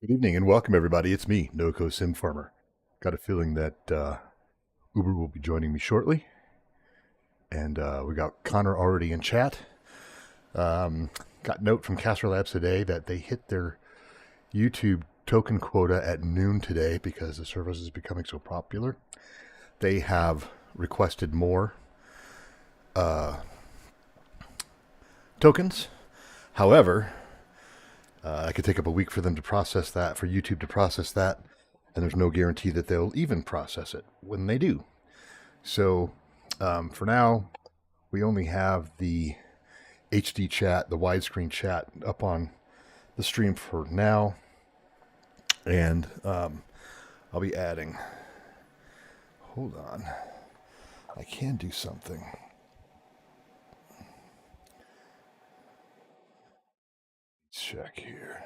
Good evening and welcome, everybody. It's me, NoCo Sim Farmer. Got a feeling that Uber will be joining me shortly, and we got Connor already in chat. Got a note from Caster Labs today that they hit their YouTube token quota at noon today because the service is becoming so popular. They have requested more tokens. However, it could take up a week for them to process that, for YouTube to process that, and there's no guarantee that they'll even process it when they do. So for now, we only have the HD chat, the widescreen chat up on the stream for now. And I'll be adding. Hold on. I can do something. Let's check here.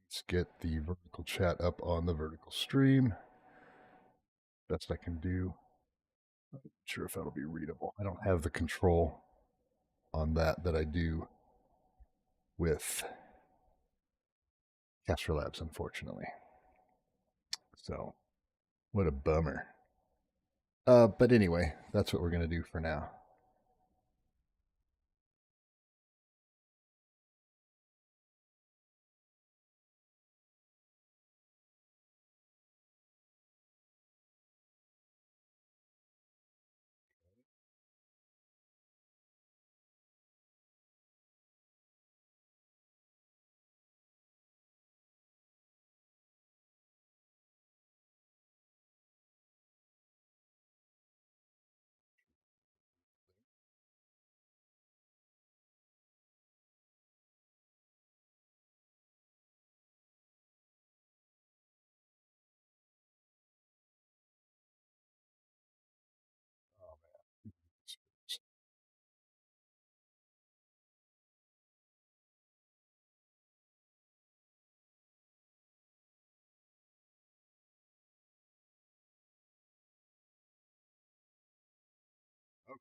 Let's get the vertical chat up on the vertical stream. Best I can do. Not sure if that'll be readable. I don't have the control on that I do with Castro Labs, unfortunately. So, what a bummer. But anyway, that's what we're going to do for now.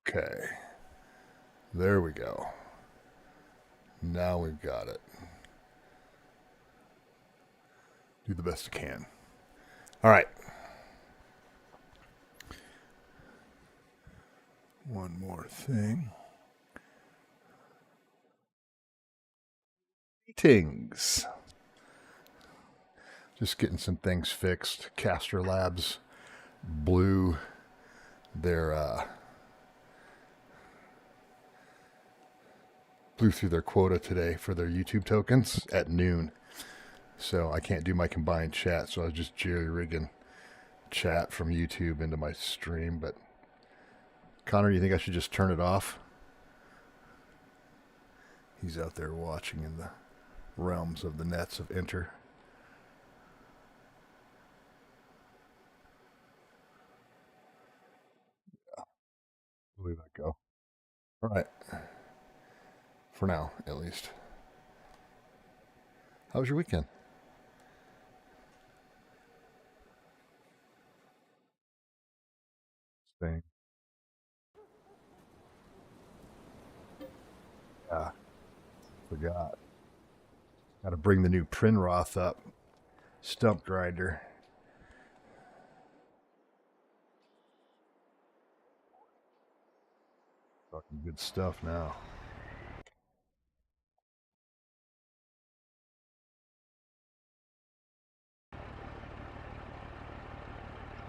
Okay. There we go. Now we've got it. Do the best I can. All right. One more thing. Meetings. Just getting some things fixed. Caster Labs blew their blew through their quota today for their YouTube tokens at noon. So I can't do my combined chat, so I was just jerry-rigging chat from YouTube into my stream. But Connor, do you think I should just turn it off? He's out there watching in the realms of the nets of Enter. Yeah, leave that go. All right. For now, at least. How was your weekend? Same. Yeah, forgot. Got to bring the new Prinroth up. Stump grinder. Talking good stuff now.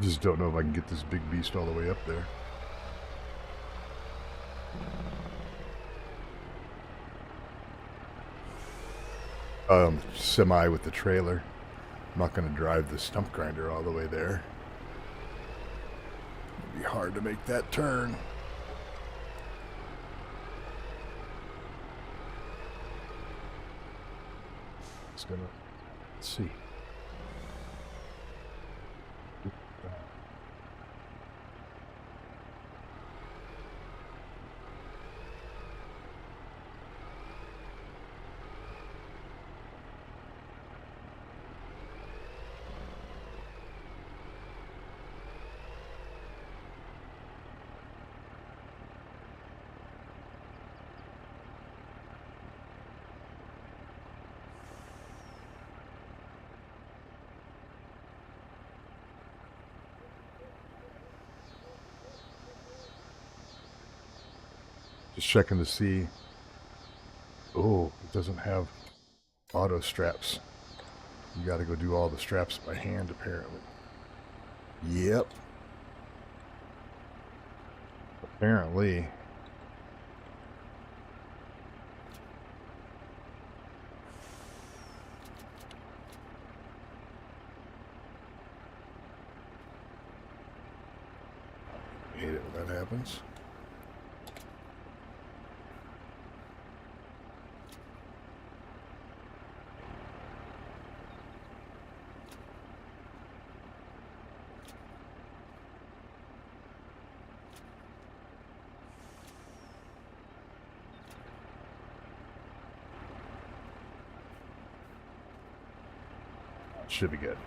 Just don't know if I can get this big beast all the way up there. Semi with the trailer. I'm not going to drive the stump grinder all the way there. It'd be hard to make that turn. Let's see. Just checking to see. Oh, it doesn't have auto straps. You got to go do all the straps by hand, apparently. Yep. Apparently. I hate it when that happens. Should be good.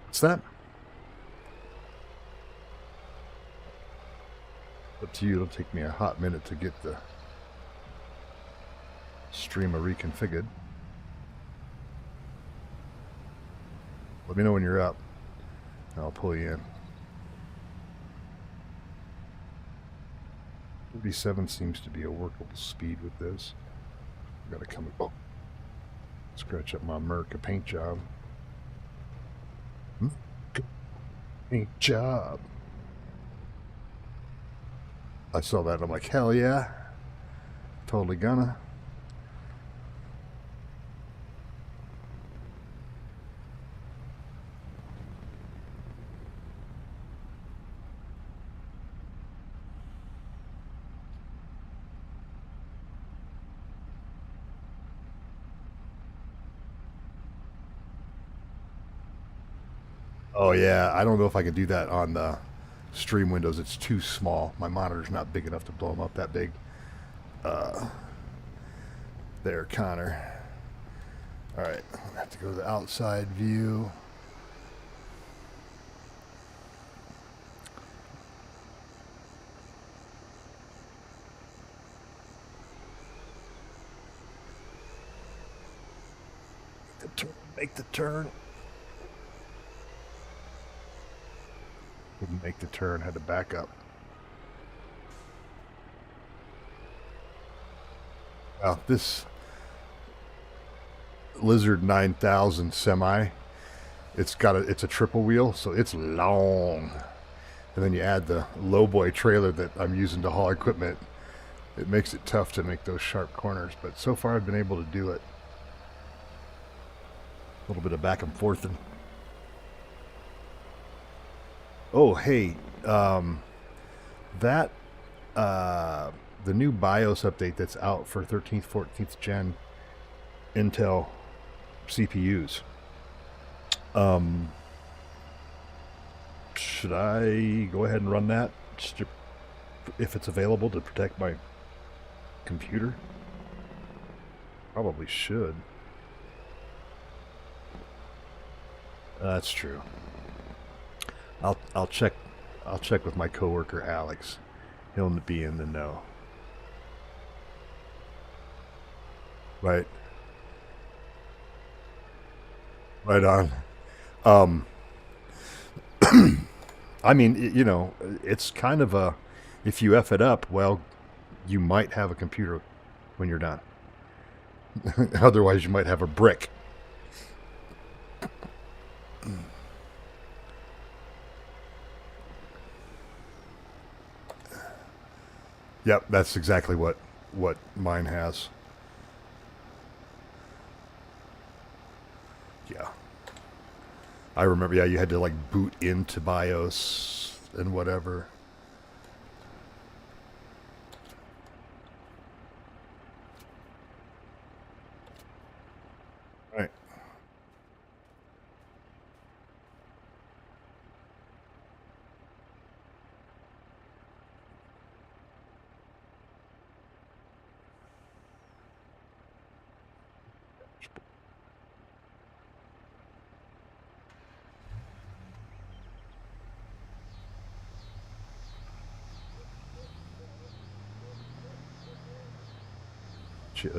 What's that? Up to you. It'll take me a hot minute to get the streamer reconfigured. Let me know when you're up, and I'll pull you in. 37 seems to be a workable speed with this. Gotta come. Oh, scratch up my Merca paint job. Paint job. I saw that. I'm like, hell yeah, totally gonna. Oh yeah, I don't know if I can do that on the stream windows. It's too small. My monitor's not big enough to blow them up that big. There, Connor. All right, I have to go to the outside view. Make the turn. Couldn't make the turn, had to back up. Wow, this Lizard 9000 semi, it's a triple wheel, so it's long. And then you add the lowboy trailer that I'm using to haul equipment. It makes it tough to make those sharp corners, but so far I've been able to do it. A little bit of back and forth. Oh, hey, the new BIOS update that's out for 13th, 14th gen Intel CPUs. Should I go ahead and run that just if it's available to protect my computer? Probably should. That's true. I'll check with my coworker Alex. He'll be in the know. Right. Right on. I mean, you know, it's kind of a, if you F it up, well, you might have a computer when you're done. Otherwise, you might have a brick. Yep, that's exactly what mine has. Yeah. I remember, yeah, you had to like boot into BIOS and whatever. Right.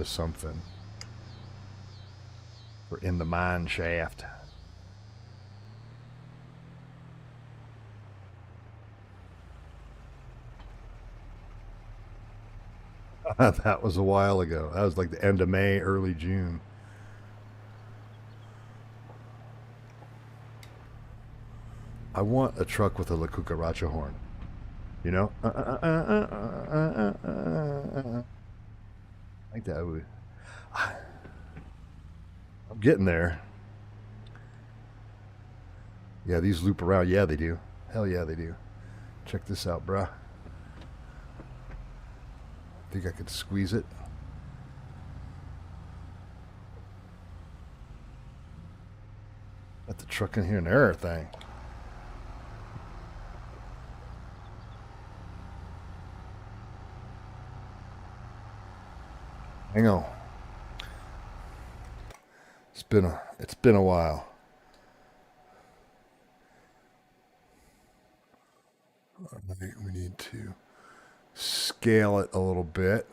Something. We're in the mine shaft. That was a while ago. That was like the end of May, early June. I want a truck with a La Cucaracha horn. You know? Like that would. I'm getting there. Yeah, these loop around. Yeah, they do. Hell yeah, they do. Check this out, bruh. Think I could squeeze it? Got the truck in here and everything. Hang on. It's been a while. We need to scale it a little bit.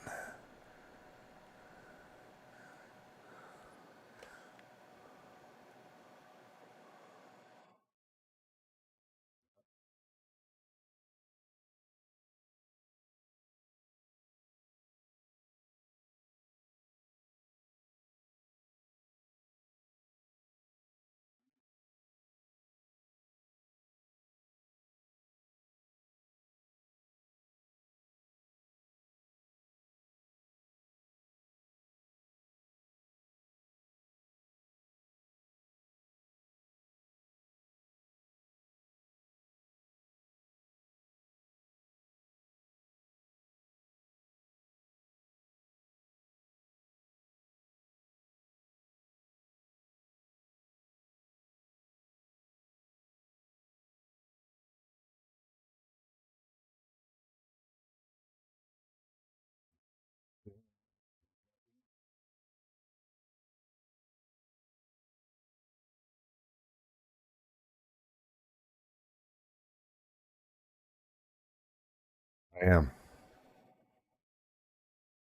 I am.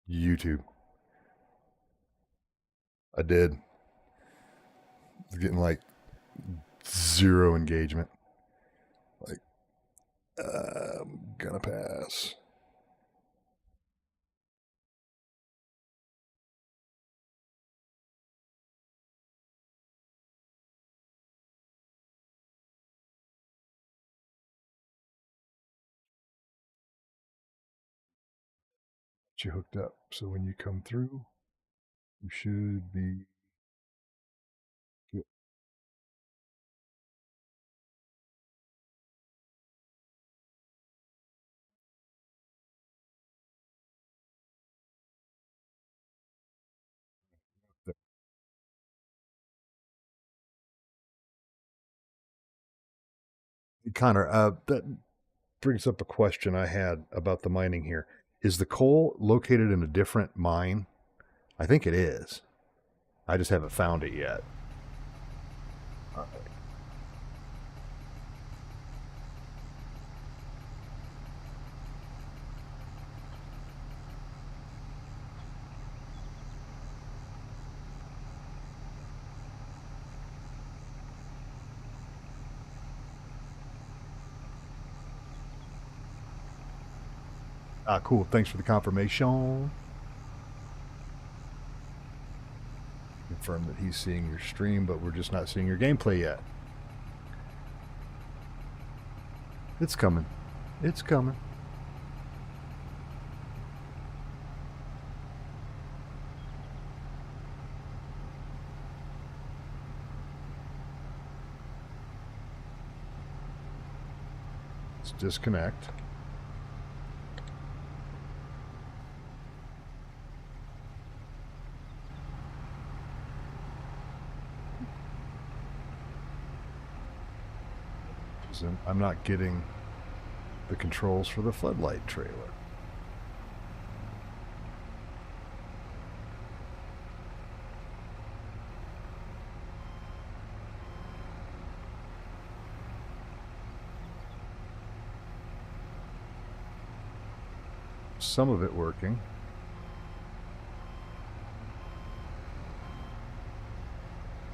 YouTube. I did. It's getting like zero engagement. Like, I'm gonna pass. Get you hooked up. So when you come through, you should be good. Connor, that brings up a question I had about the mining here. Is the coal located in a different mine? I think it is. I just haven't found it yet. Cool. Thanks for the confirmation. confirm that he's seeing your stream, but we're just not seeing your gameplay yet. It's coming. It's coming. Let's disconnect. I'm not getting the controls for the floodlight trailer. Some of it working.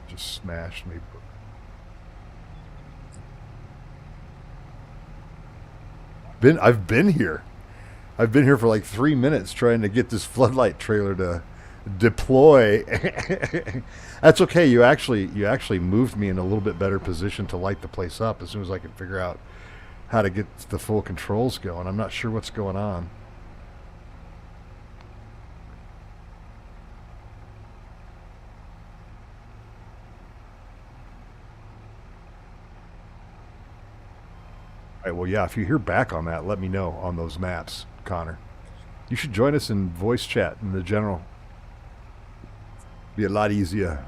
Just smashed me. I've been here. I've been here for like 3 minutes trying to get this floodlight trailer to deploy. That's okay. You actually moved me in a little bit better position to light the place up as soon as I could figure out how to get the full controls going. I'm not sure what's going on. All right, well, yeah, if you hear back on that, let me know on those maps, Connor. You should join us in voice chat in the general. Be a lot easier.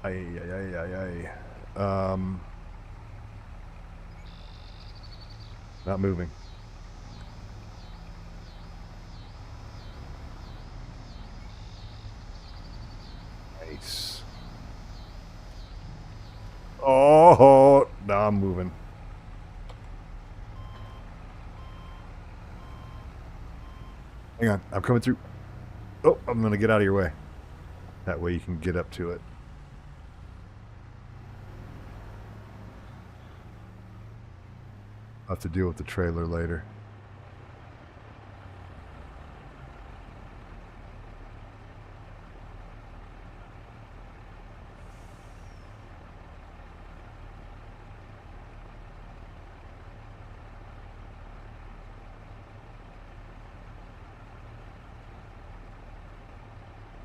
Not moving. Nice. Oh, now I'm moving. Hang on, I'm coming through. Oh, I'm going to get out of your way. That way you can get up to it. I'll have to deal with the trailer later.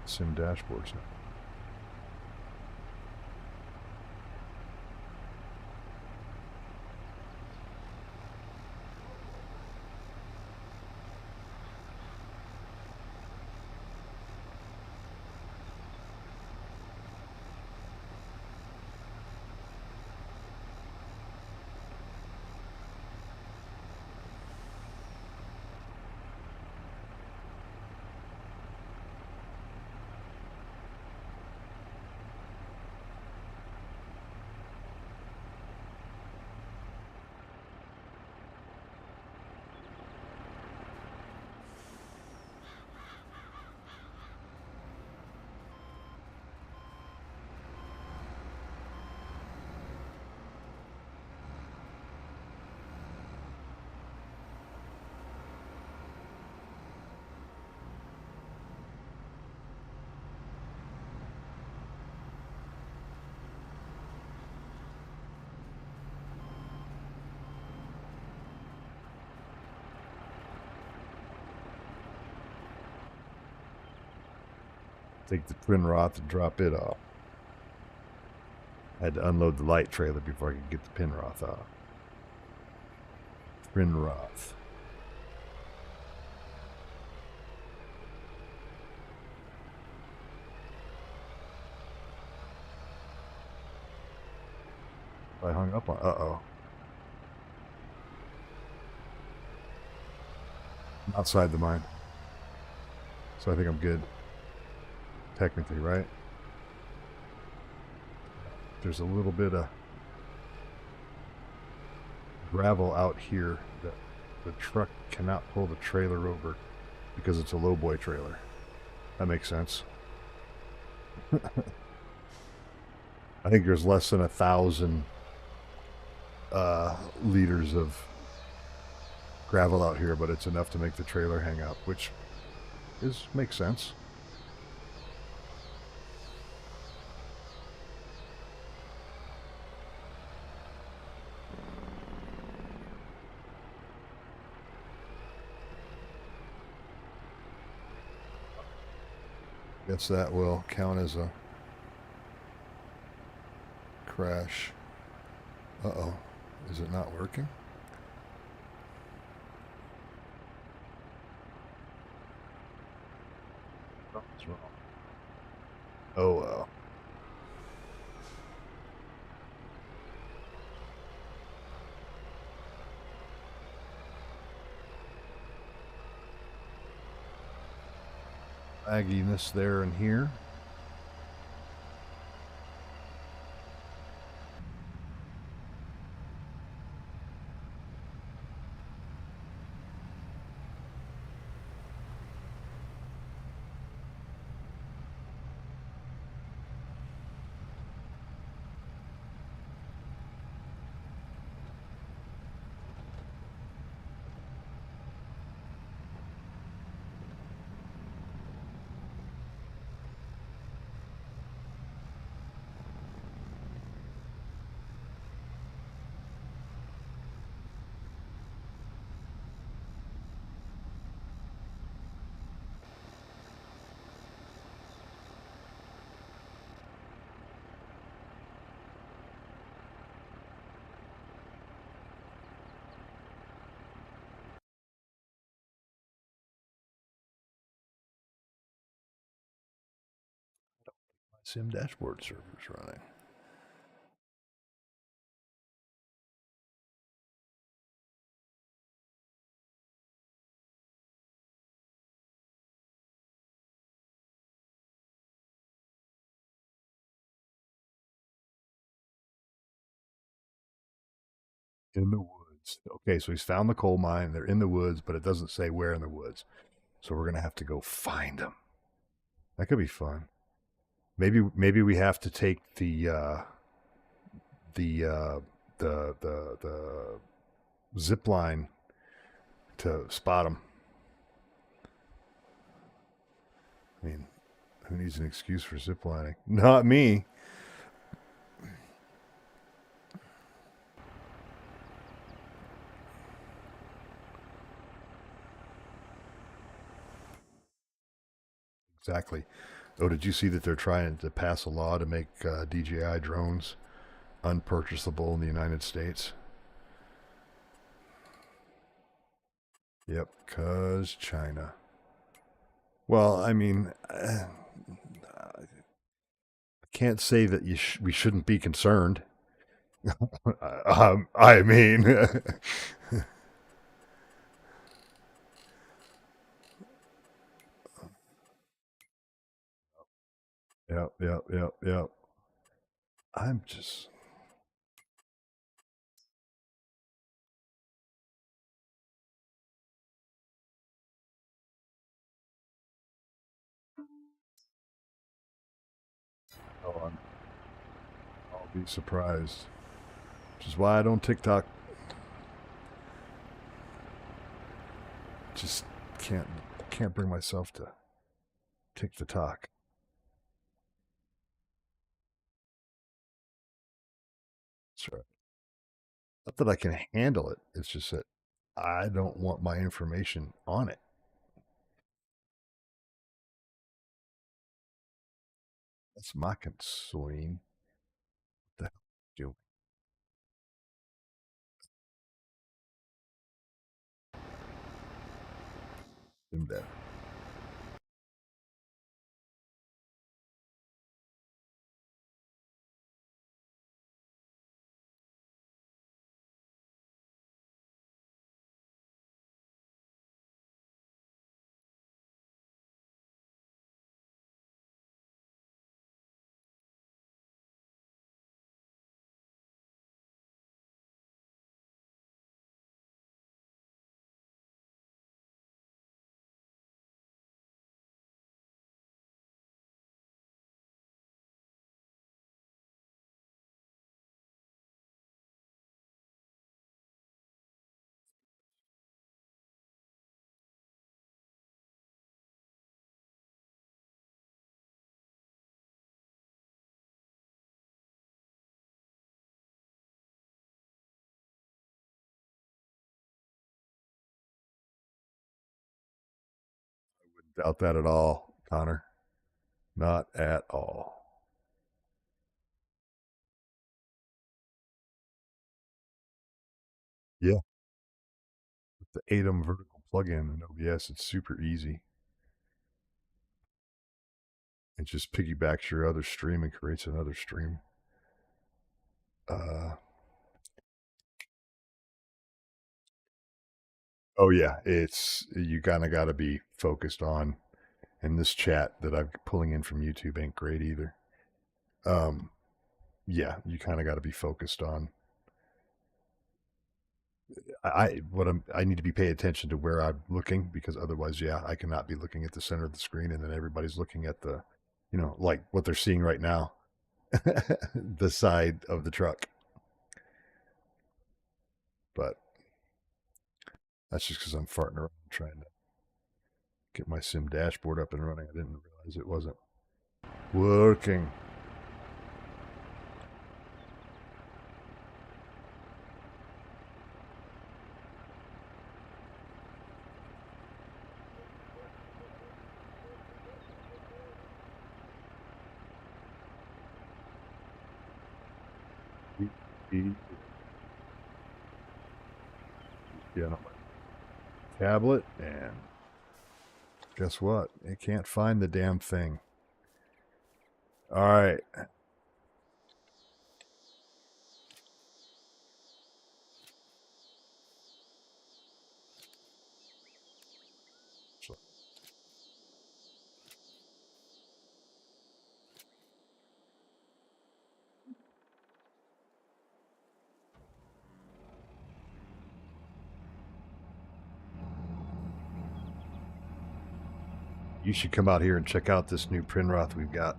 Sim dashboards now. Take the twin rod to drop it off. I had to unload the light trailer before I could get the pin Roth off. Twin Roth. I hung up on. Uh-oh. I'm outside the mine. So I think I'm good. Technically, right? There's a little bit of gravel out here that the truck cannot pull the trailer over because it's a lowboy trailer. That makes sense. I think there's less than 1,000 liters of gravel out here, but it's enough to make the trailer hang up, which makes sense. Guess that will count as a crash. Uh-oh. Is it not working? Something's wrong. Oh, well. Lagginess there and here. Sim dashboard server's running. In the woods. Okay, so he's found the coal mine. They're in the woods, but it doesn't say where in the woods. So we're gonna have to go find them. That could be fun. Maybe we have to take the uh, the zip line to spot them. I mean, who needs an excuse for zip lining? Not me. Exactly. Oh, did you see that they're trying to pass a law to make DJI drones unpurchasable in the United States? Yep, cause China. Well, I mean, I can't say that we shouldn't be concerned. I mean, yep, yep, yep, yep. I'm just, oh, I'll be surprised. Which is why I don't TikTok. Just can't can't bring myself to tick the talk. That's right. Not that I can handle it. It's just that I don't want my information on it. That's my concern. The hell do that? Doubt that at all, Connor. Not at all. Yeah. With the ATEM vertical plugin in OBS, it's super easy. It just piggybacks your other stream and creates another stream. Oh yeah, it's you kind of got to be focused on. And this chat that I'm pulling in from YouTube ain't great either. Yeah, you kind of got to be focused on. I need to be paying attention to where I'm looking because otherwise, yeah, I cannot be looking at the center of the screen and then everybody's looking at the, like what they're seeing right now, the side of the truck. But that's just because I'm farting around trying to get my sim dashboard up and running. I didn't realize it wasn't working. Yeah, my tablet, and guess what? It can't find the damn thing. All right. You should come out here and check out this new Prinroth we've got.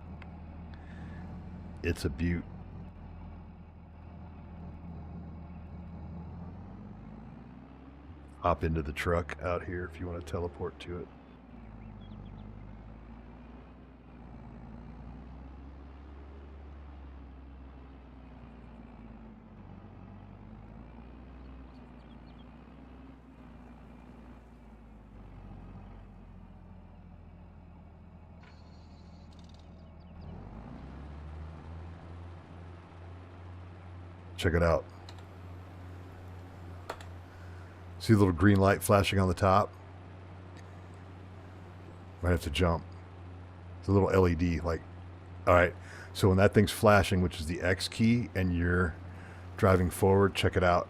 It's a beaut. Hop into the truck out here if you want to teleport to it. Check it out. See the little green light flashing on the top? Might have to jump. It's a little LED. Like, all right. So when that thing's flashing, which is the X key, and you're driving forward, check it out.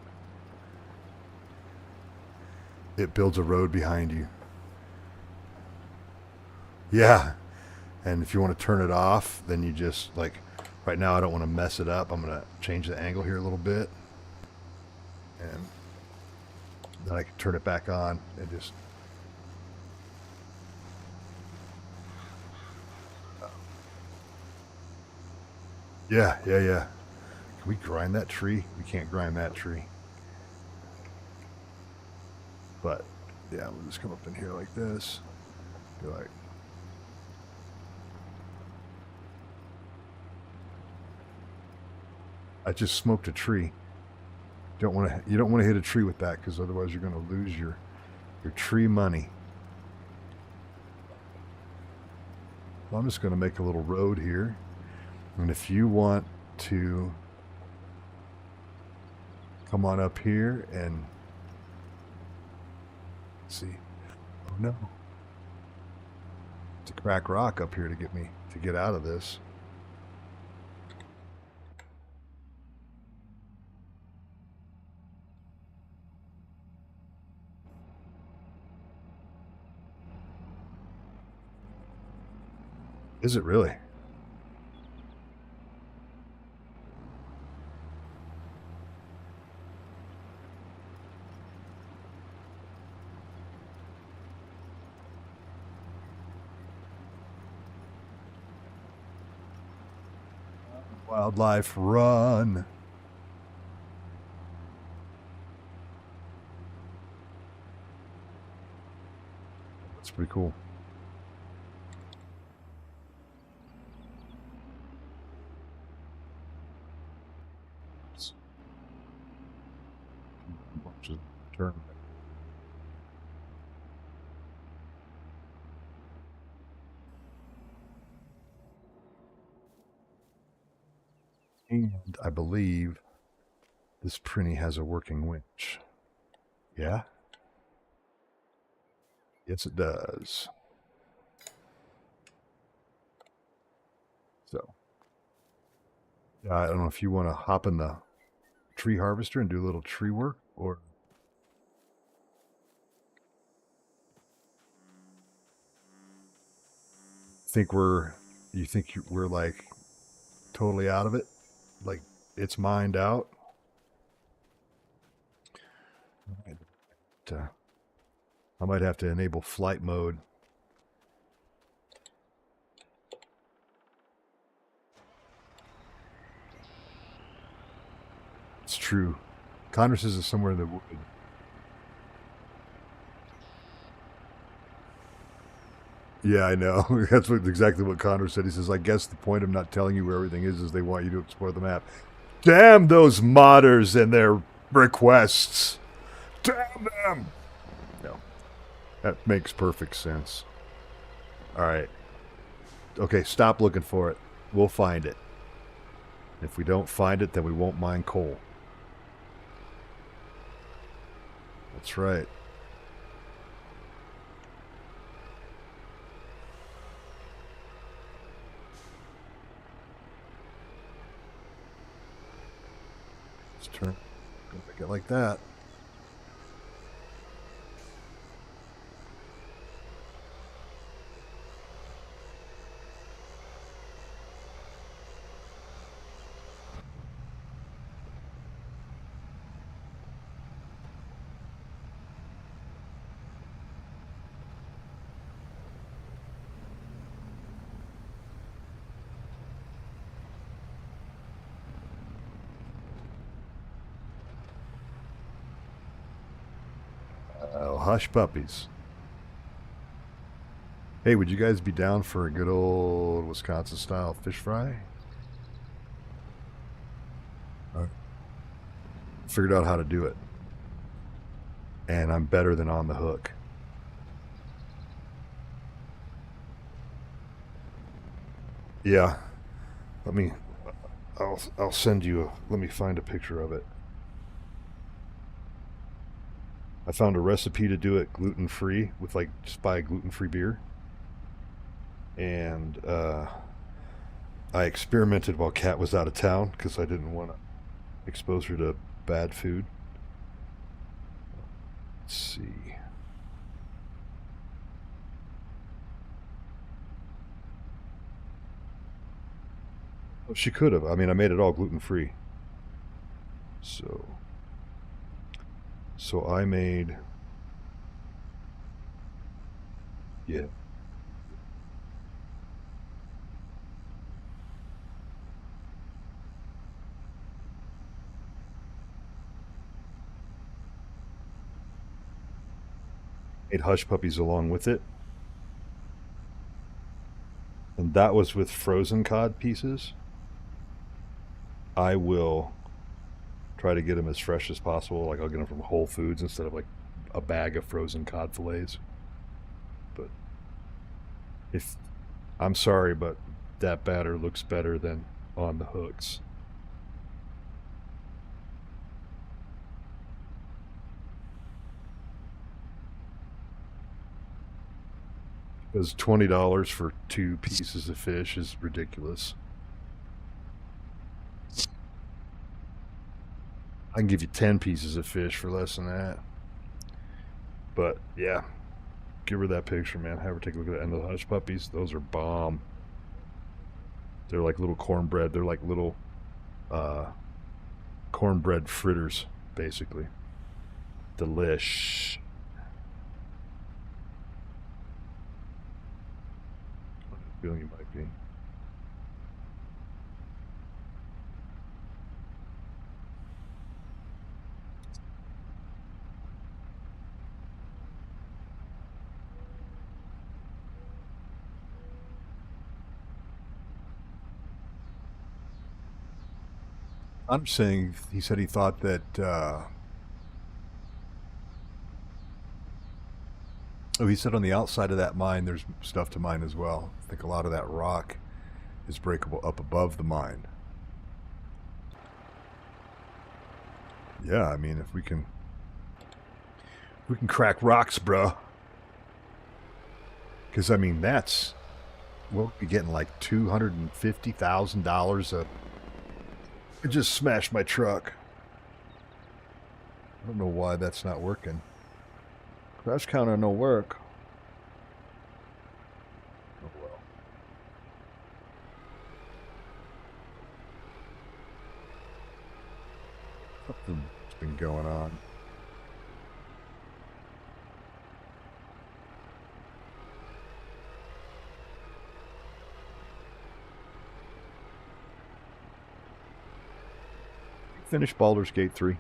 It builds a road behind you. Yeah. And if you want to turn it off, then you just, like, right now I don't want to mess it up. I'm going to change the angle here a little bit. And then I can turn it back on and just... Yeah. Can we grind that tree? We can't grind that tree. But, yeah, we'll just come up in here like this. Be like... I just smoked a tree. You don't want to hit a tree with that because otherwise you're going to lose your tree money. Well, I'm just going to make a little road here. And if you want to come on up here and see. Oh no. It's a crack rock up here to get out of this. Is it really? Wildlife, run. That's pretty cool. Just turn. And I believe this Prinny has a working winch. Yeah? Yes, it does. So, yeah, I don't know if you want to hop in the tree harvester and do a little tree work, or you think we're like totally out of it, like it's mined out. I might have to enable flight mode. It's true. Connor's is somewhere in the wood. Yeah, I know. That's exactly what Connor said. He says, I guess the point of not telling you where everything is they want you to explore the map. Damn those modders and their requests. Damn them. No. That makes perfect sense. All right. Okay, stop looking for it. We'll find it. If we don't find it, then we won't mine coal. That's right. Let's turn it like that. Oh, hush puppies. Hey, would you guys be down for a good old Wisconsin-style fish fry? Figured out how to do it. And I'm better than on the hook. Yeah. I'll send you let me find a picture of it. I found a recipe to do it gluten-free with just buy gluten-free beer. And I experimented while Kat was out of town because I didn't want to expose her to bad food. Let's see. Well, she could have. I mean, I made it all gluten-free. So I made, yeah. Made hush puppies along with it. And that was with frozen cod pieces. I will try to get them as fresh as possible. Like I'll get them from Whole Foods instead of like a bag of frozen cod fillets. But if I'm sorry, but that batter looks better than on the hooks. Because $20 for 2 pieces of fish is ridiculous. I can give you 10 pieces of fish for less than that. But yeah, give her that picture, man. Have her take a look at that. And the hush puppies, those are bomb. They're like little cornbread. They're like little cornbread fritters, basically. Delish. I have a feeling you might be. I'm saying he said he thought that. Oh, he said on the outside of that mine, there's stuff to mine as well. I think a lot of that rock is breakable up above the mine. Yeah, I mean, if we can crack rocks, bruh. Because, I mean, we'll be getting like $250,000 a... I just smashed my truck. I don't know why that's not working. Crash counter no work. Oh, well. Something's been going on. Finish Baldur's Gate 3.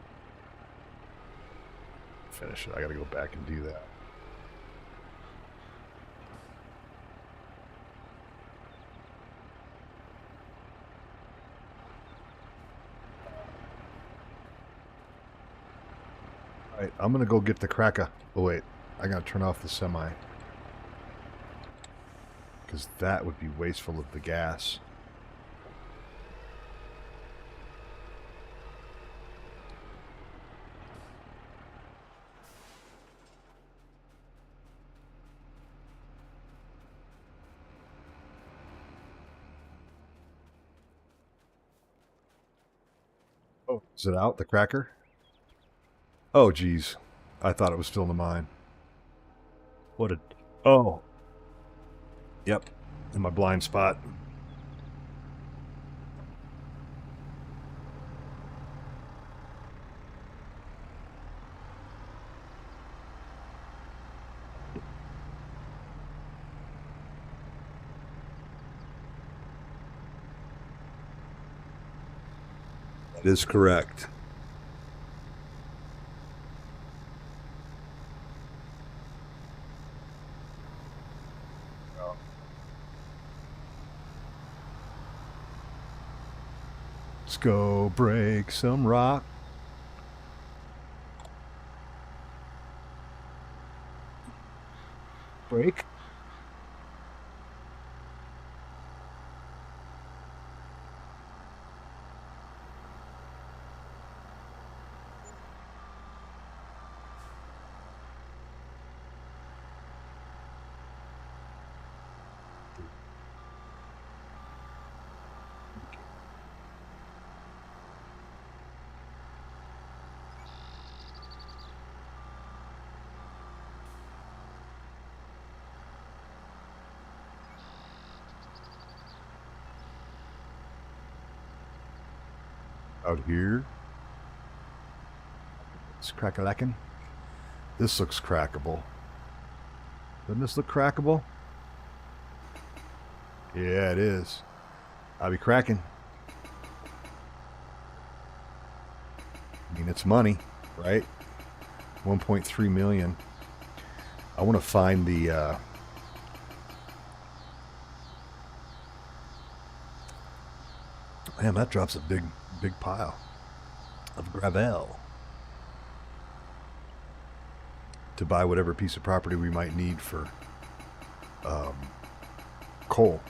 Finish it. I gotta go back and do that. Alright, I'm gonna go get the cracker. Oh wait, I gotta turn off the semi. Because that would be wasteful of the gas. Oh, is it out, the cracker? Oh, geez. I thought it was still in the mine. What a... Oh. Yep. In my blind spot. That is correct. Let's go break some rock. Break. Out here. It's crack-a-lackin'. This looks crackable. Doesn't this look crackable? Yeah, it is. I'll be cracking. I mean, it's money, right? 1.3 million. I want to find the... Man, that drops a big pile of gravel to buy whatever piece of property we might need for coal.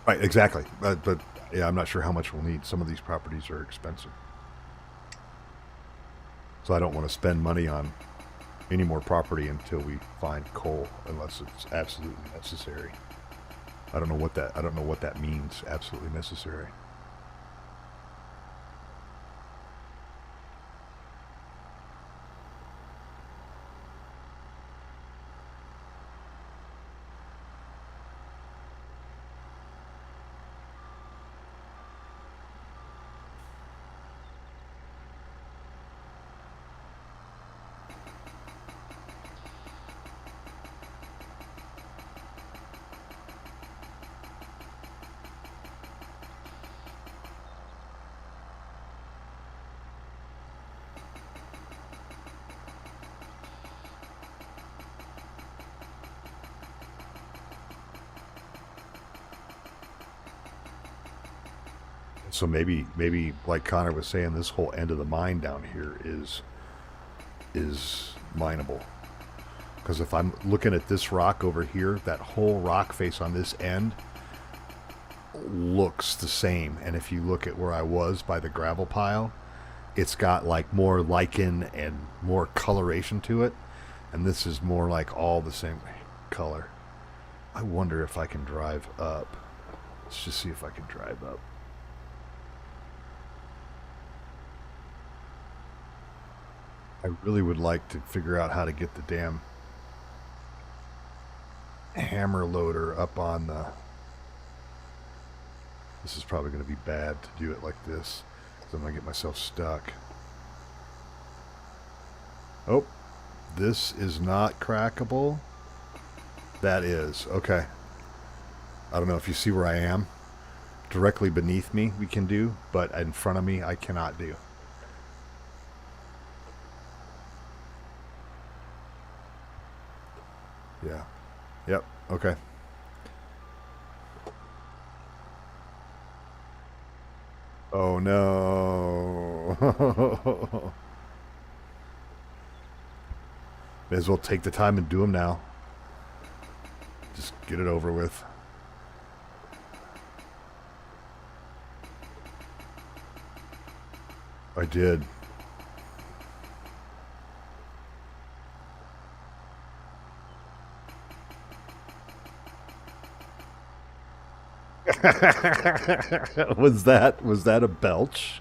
Right, exactly. But yeah, I'm not sure how much we'll need. Some of these properties are expensive. So I don't want to spend money on any more property until we find coal, unless it's absolutely necessary. I don't know what that means, absolutely necessary. So maybe like Connor was saying, this whole end of the mine down here is mineable. Because if I'm looking at this rock over here, that whole rock face on this end, looks the same. And if you look at where I was by the gravel pile, it's got like more lichen and more coloration to it. And this is more like all the same color. I wonder if I can drive up. Let's just see if I can drive up. I really would like to figure out how to get the damn hammer loader up on the... This is probably going to be bad to do it like this, because I'm going to get myself stuck. Oh, this is not crackable. That is. Okay. I don't know if you see where I am. Directly beneath me we can do, but in front of me I cannot do. Yeah. Yep. Okay. Oh no. May as well take the time and do them now. Just get it over with. I did. Was that a belch?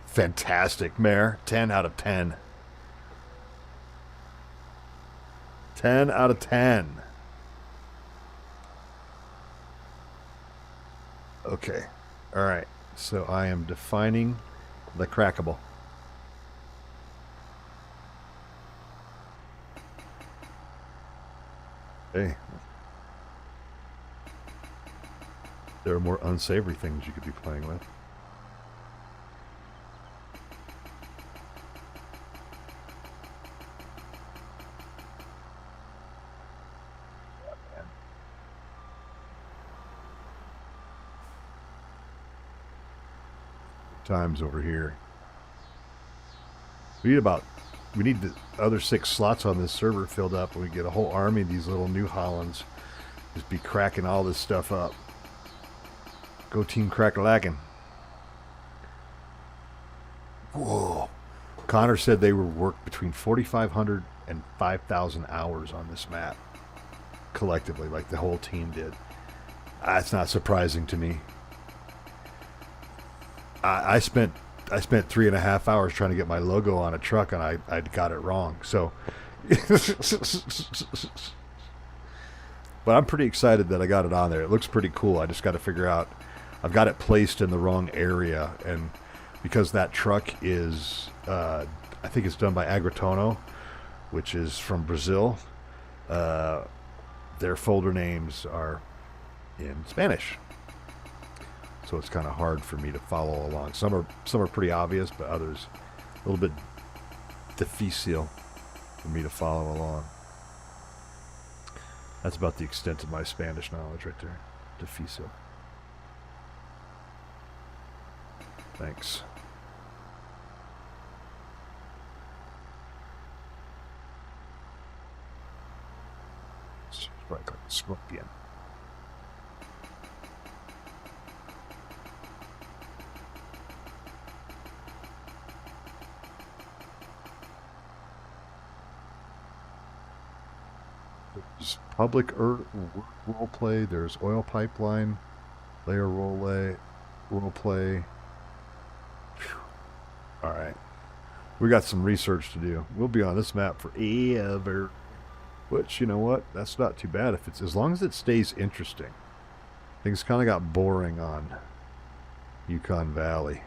Fantastic, Mare. 10 out of 10. 10 out of 10. Okay. All right. So I am defining the crackable. Hey. There are more unsavory things you could be playing with. Times over here. We need the other 6 slots on this server filled up, and we get a whole army of these little New Hollands just be cracking all this stuff up. Go Team Crack-a-lackin'. Whoa. Connor said they were worked between 4,500 and 5,000 hours on this map. Collectively, like the whole team did. That's not surprising to me. I spent 3.5 hours trying to get my logo on a truck, and I got it wrong. So, but I'm pretty excited that I got it on there. It looks pretty cool. I just got to figure out. I've got it placed in the wrong area, and because that truck is, I think it's done by Agritono, which is from Brazil. Their folder names are in Spanish. So it's kind of hard for me to follow along. Some are pretty obvious, but others a little bit difficile for me to follow along. That's about the extent of my Spanish knowledge right there. Difficile. Thanks. Right, like a scorpion. There's public role play. There's oil pipeline, layer role play. All right, we got some research to do. We'll be on this map forever. Which, you know what? That's not too bad if it's as long as it stays interesting. Things kind of got boring on Yukon Valley.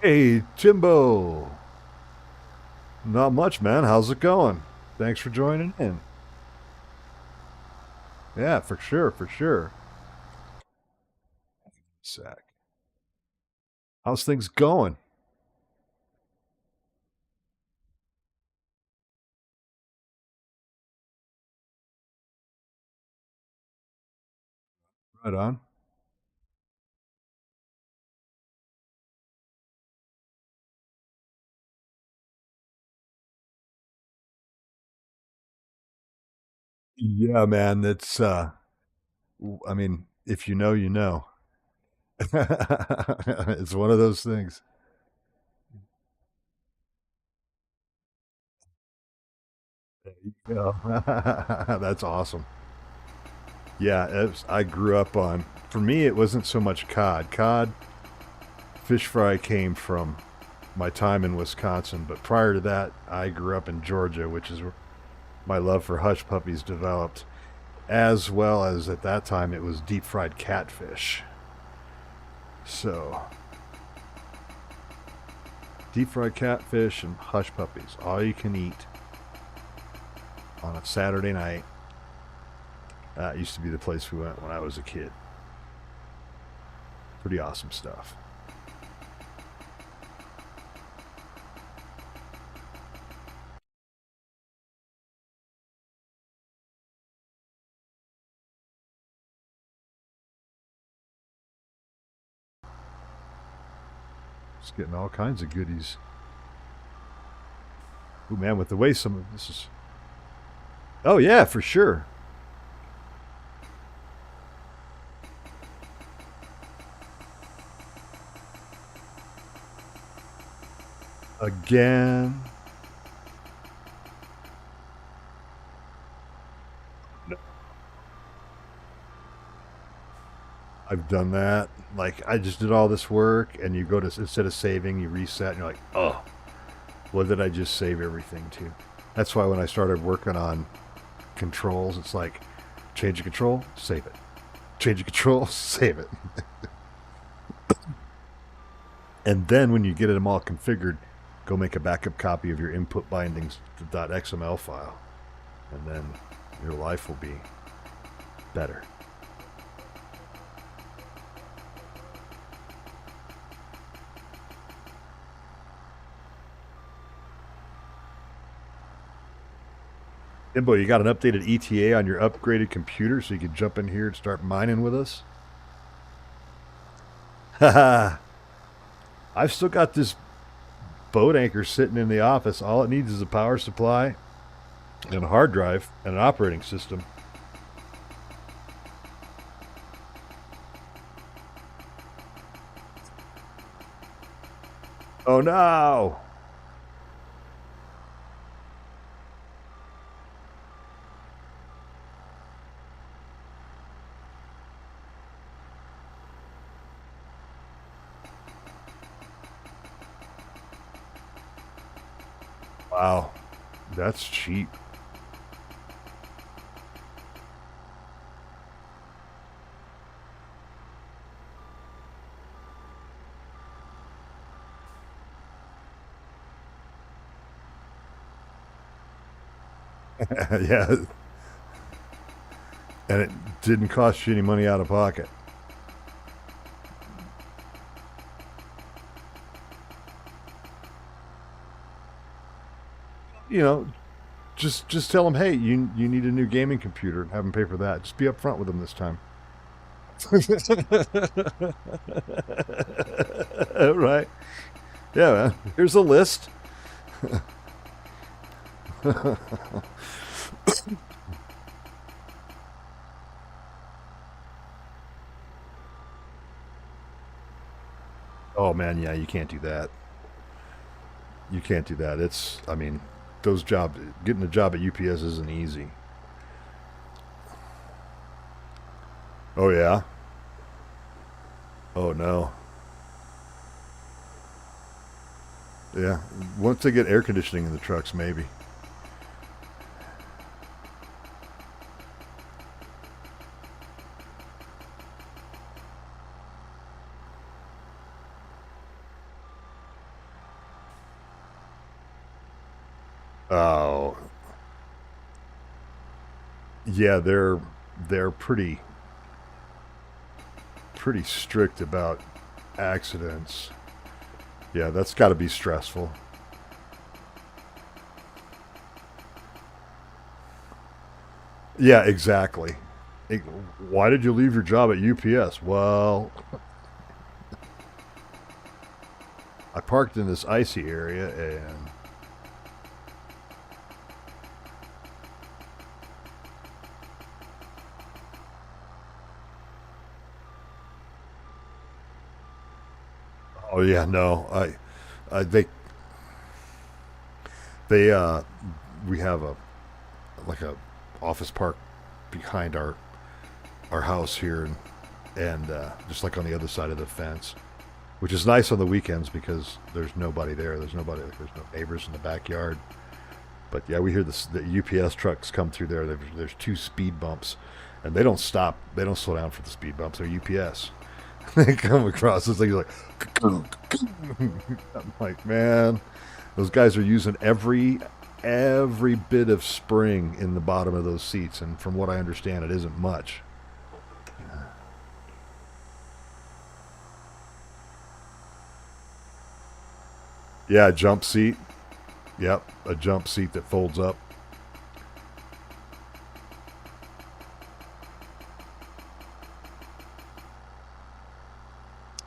Hey, Jimbo. Not much, man. How's it going? Thanks for joining in. Yeah, for sure, for sure. Sack. How's things going? Right on. Yeah, man, it's I mean, if you know, you know. It's one of those things. There you go. That's awesome. Yeah, I grew up on. For me, it wasn't so much cod. Fish fry came from my time in Wisconsin, but prior to that, I grew up in Georgia, which is where my love for hush puppies developed, as well as at that time it was deep fried catfish. So, deep fried catfish and hush puppies, all you can eat on a Saturday night. That used to be the place we went when I was a kid. Pretty awesome stuff. Just getting all kinds of goodies. Oh man, with the way some of this is. Oh yeah, for sure. Again. I've done that. Like I just did all this work, and you go to instead of saving, you reset, and you're like, oh, what did I just save everything to? That's why when I started working on controls, it's like change a control, save it. Change a control, save it. And then when you get them all configured, go make a backup copy of your input bindings to .xml file, and then your life will be better. Imbo, you got an updated ETA on your upgraded computer so you can jump in here and start mining with us? Haha. I've still got this boat anchor sitting in the office. All it needs is a power supply and a hard drive and an operating system. Oh no! Wow, that's cheap. Yeah, and it didn't cost you any money out of pocket. You know, just tell them, hey, you need a new gaming computer, and have them pay for that. Just be upfront with them this time. Right? Yeah, man. Here's a list. Oh man, yeah, you can't do that. You can't do that. It's, I mean, those jobs, getting a job at UPS isn't easy. Oh yeah. Oh no. Yeah. Once they get air conditioning in the trucks, maybe. Oh, yeah, they're pretty strict about accidents. Yeah, that's got to be stressful. Yeah, exactly. It- why did you leave your job at UPS? Well, I parked in this icy area and Oh yeah, no, they we have a like a office park behind our house here, and just like on the other side of the fence, which is nice on the weekends because there's nobody there. There's nobody. There's no neighbors in the backyard. But yeah, we hear the UPS trucks come through there. There's two speed bumps, and they don't stop. They don't slow down for the speed bumps. They're UPS. They come across this thing like, I'm like, man, those guys are using every bit of spring in the bottom of those seats, and from what I understand, it isn't much. Yeah, a jump seat. Yep, a jump seat that folds up.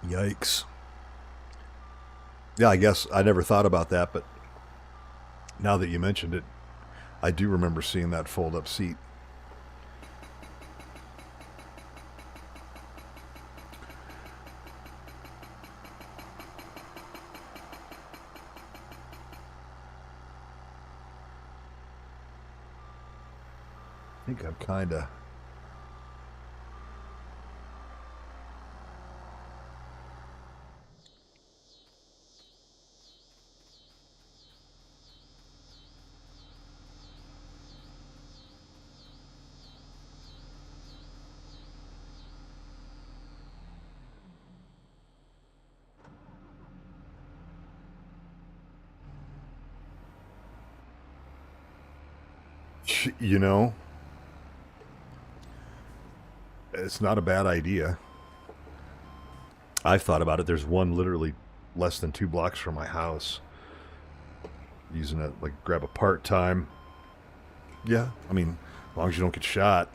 Yikes. Yeah, I guess I never thought about that, but now that you mentioned it, I do remember seeing that fold up seat. I think I'm kind of. You know, it's not a bad idea. I've thought about it. There's one literally less than 2 blocks from my house. Using it, like, grab a part time. Yeah, I mean, as long as you don't get shot.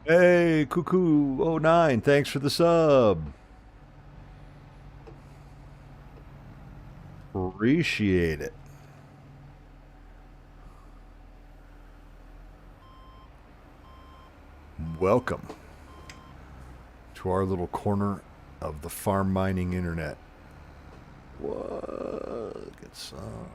Hey, Cuckoo09, thanks for the sub. Appreciate it. Welcome to our little corner of the farm mining internet. What? Get some.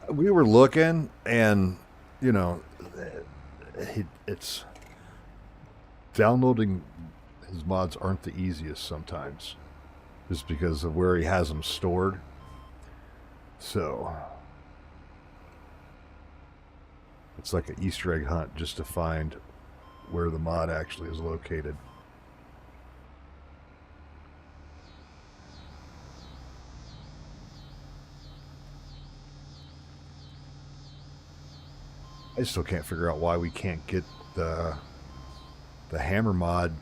We were looking, and you know, it's downloading his mods aren't the easiest sometimes, just because of where he has them stored. So it's like an Easter egg hunt just to find where the mod actually is located. I still can't figure out why we can't get the hammer mod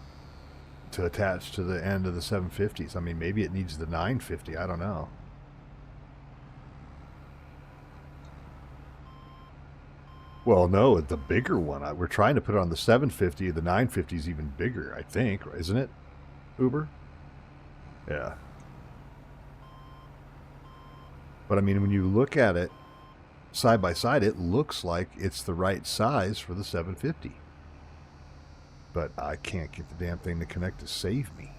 to attach to the end of the 750s. I mean, maybe it needs the 950. I don't know. Well, no, the bigger one. We're trying to put it on the 750. The 950 is even bigger, I think, isn't it, Uber? Yeah. But I mean, when you look at it side by side, it looks like it's the right size for the 750. But I can't get the damn thing to connect to save me.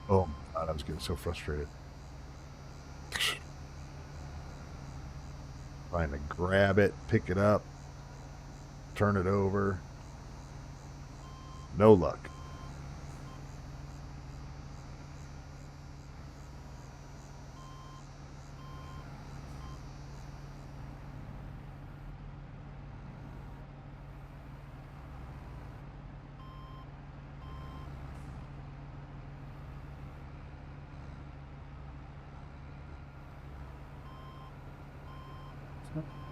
Oh, God, I was getting so frustrated. Trying to grab it, pick it up, turn it over. No luck.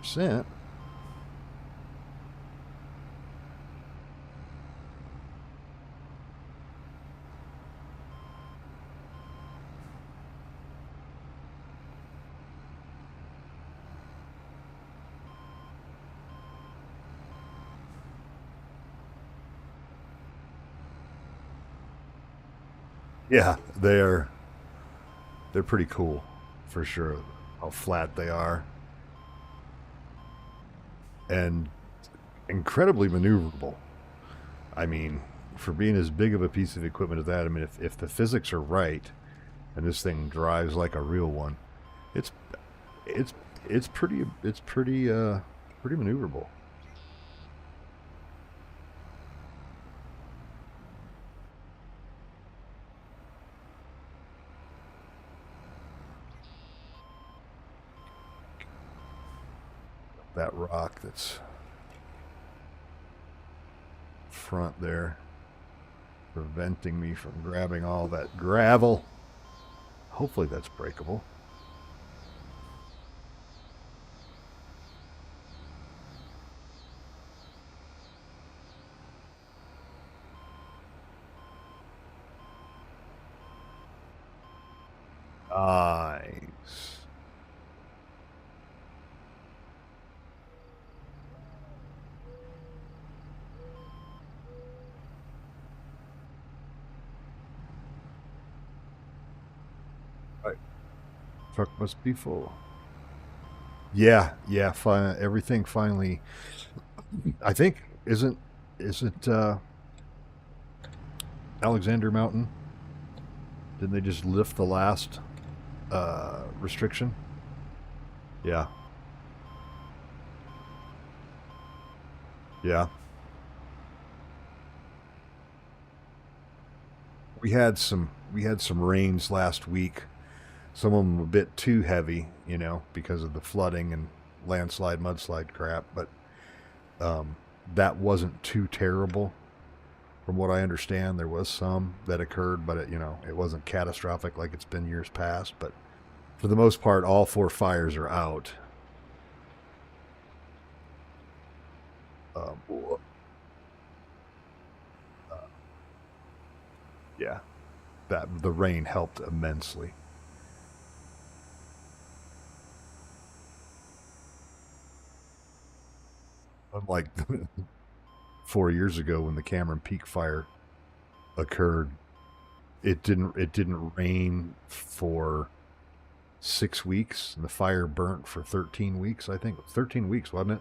Percent. Yeah, they're pretty cool for sure. How flat they are and incredibly maneuverable. I mean, for being as big of a piece of equipment as that, I mean, if the physics are right and this thing drives like a real one, it's it's pretty maneuverable. That rock that's front there, preventing me from grabbing all that gravel. Hopefully that's breakable. Nice. Right. Truck must be full. Yeah, yeah. Everything finally. I think isn't Alexander Mountain? Didn't they just lift the last restriction? Yeah, yeah. We had some rains last week. Some of them a bit too heavy, because of the flooding and landslide, mudslide crap. But um, that wasn't too terrible, from what I understand. There was some that occurred, but it wasn't catastrophic like it's been years past. But for the most part, all four fires are out. Um, yeah, that the rain helped immensely. Unlike 4 years ago when the Cameron Peak fire occurred, it didn't rain for 6 weeks, and the fire burnt for 13 weeks. I think 13 weeks, wasn't it?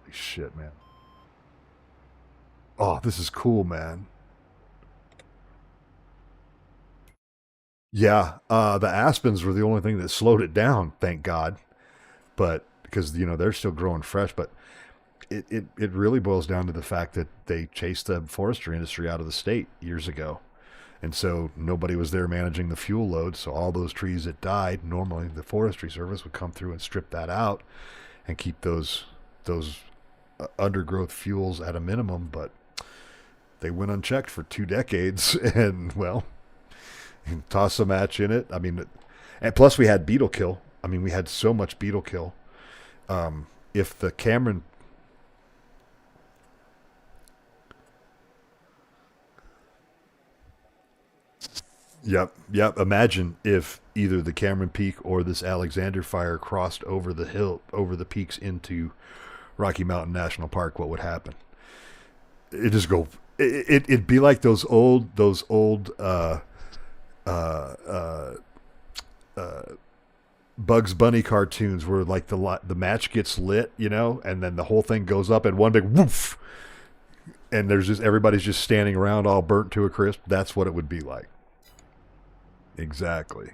Holy shit, man! Oh, this is cool, man. Yeah, the aspens were the only thing that slowed it down. Thank God, but because they're still growing fresh, but it really boils down to the fact that they chased the forestry industry out of the state years ago. And so nobody was there managing the fuel load. So all those trees that died, normally the Forestry Service would come through and strip that out and keep those undergrowth fuels at a minimum. But they went unchecked for 2 decades, and well, toss a match in it. I mean, and plus we had beetle kill. I mean, we had so much beetle kill. If the Cameron Yep, yep. Imagine if either the Cameron Peak or this Alexander fire crossed over the hill, over the peaks into Rocky Mountain National Park. What would happen? It just go. It'd be like those old uh, uh, uh, Bugs Bunny cartoons where like the match gets lit, and then the whole thing goes up and one big woof, and there's just everybody's just standing around all burnt to a crisp. That's what it would be like. Exactly.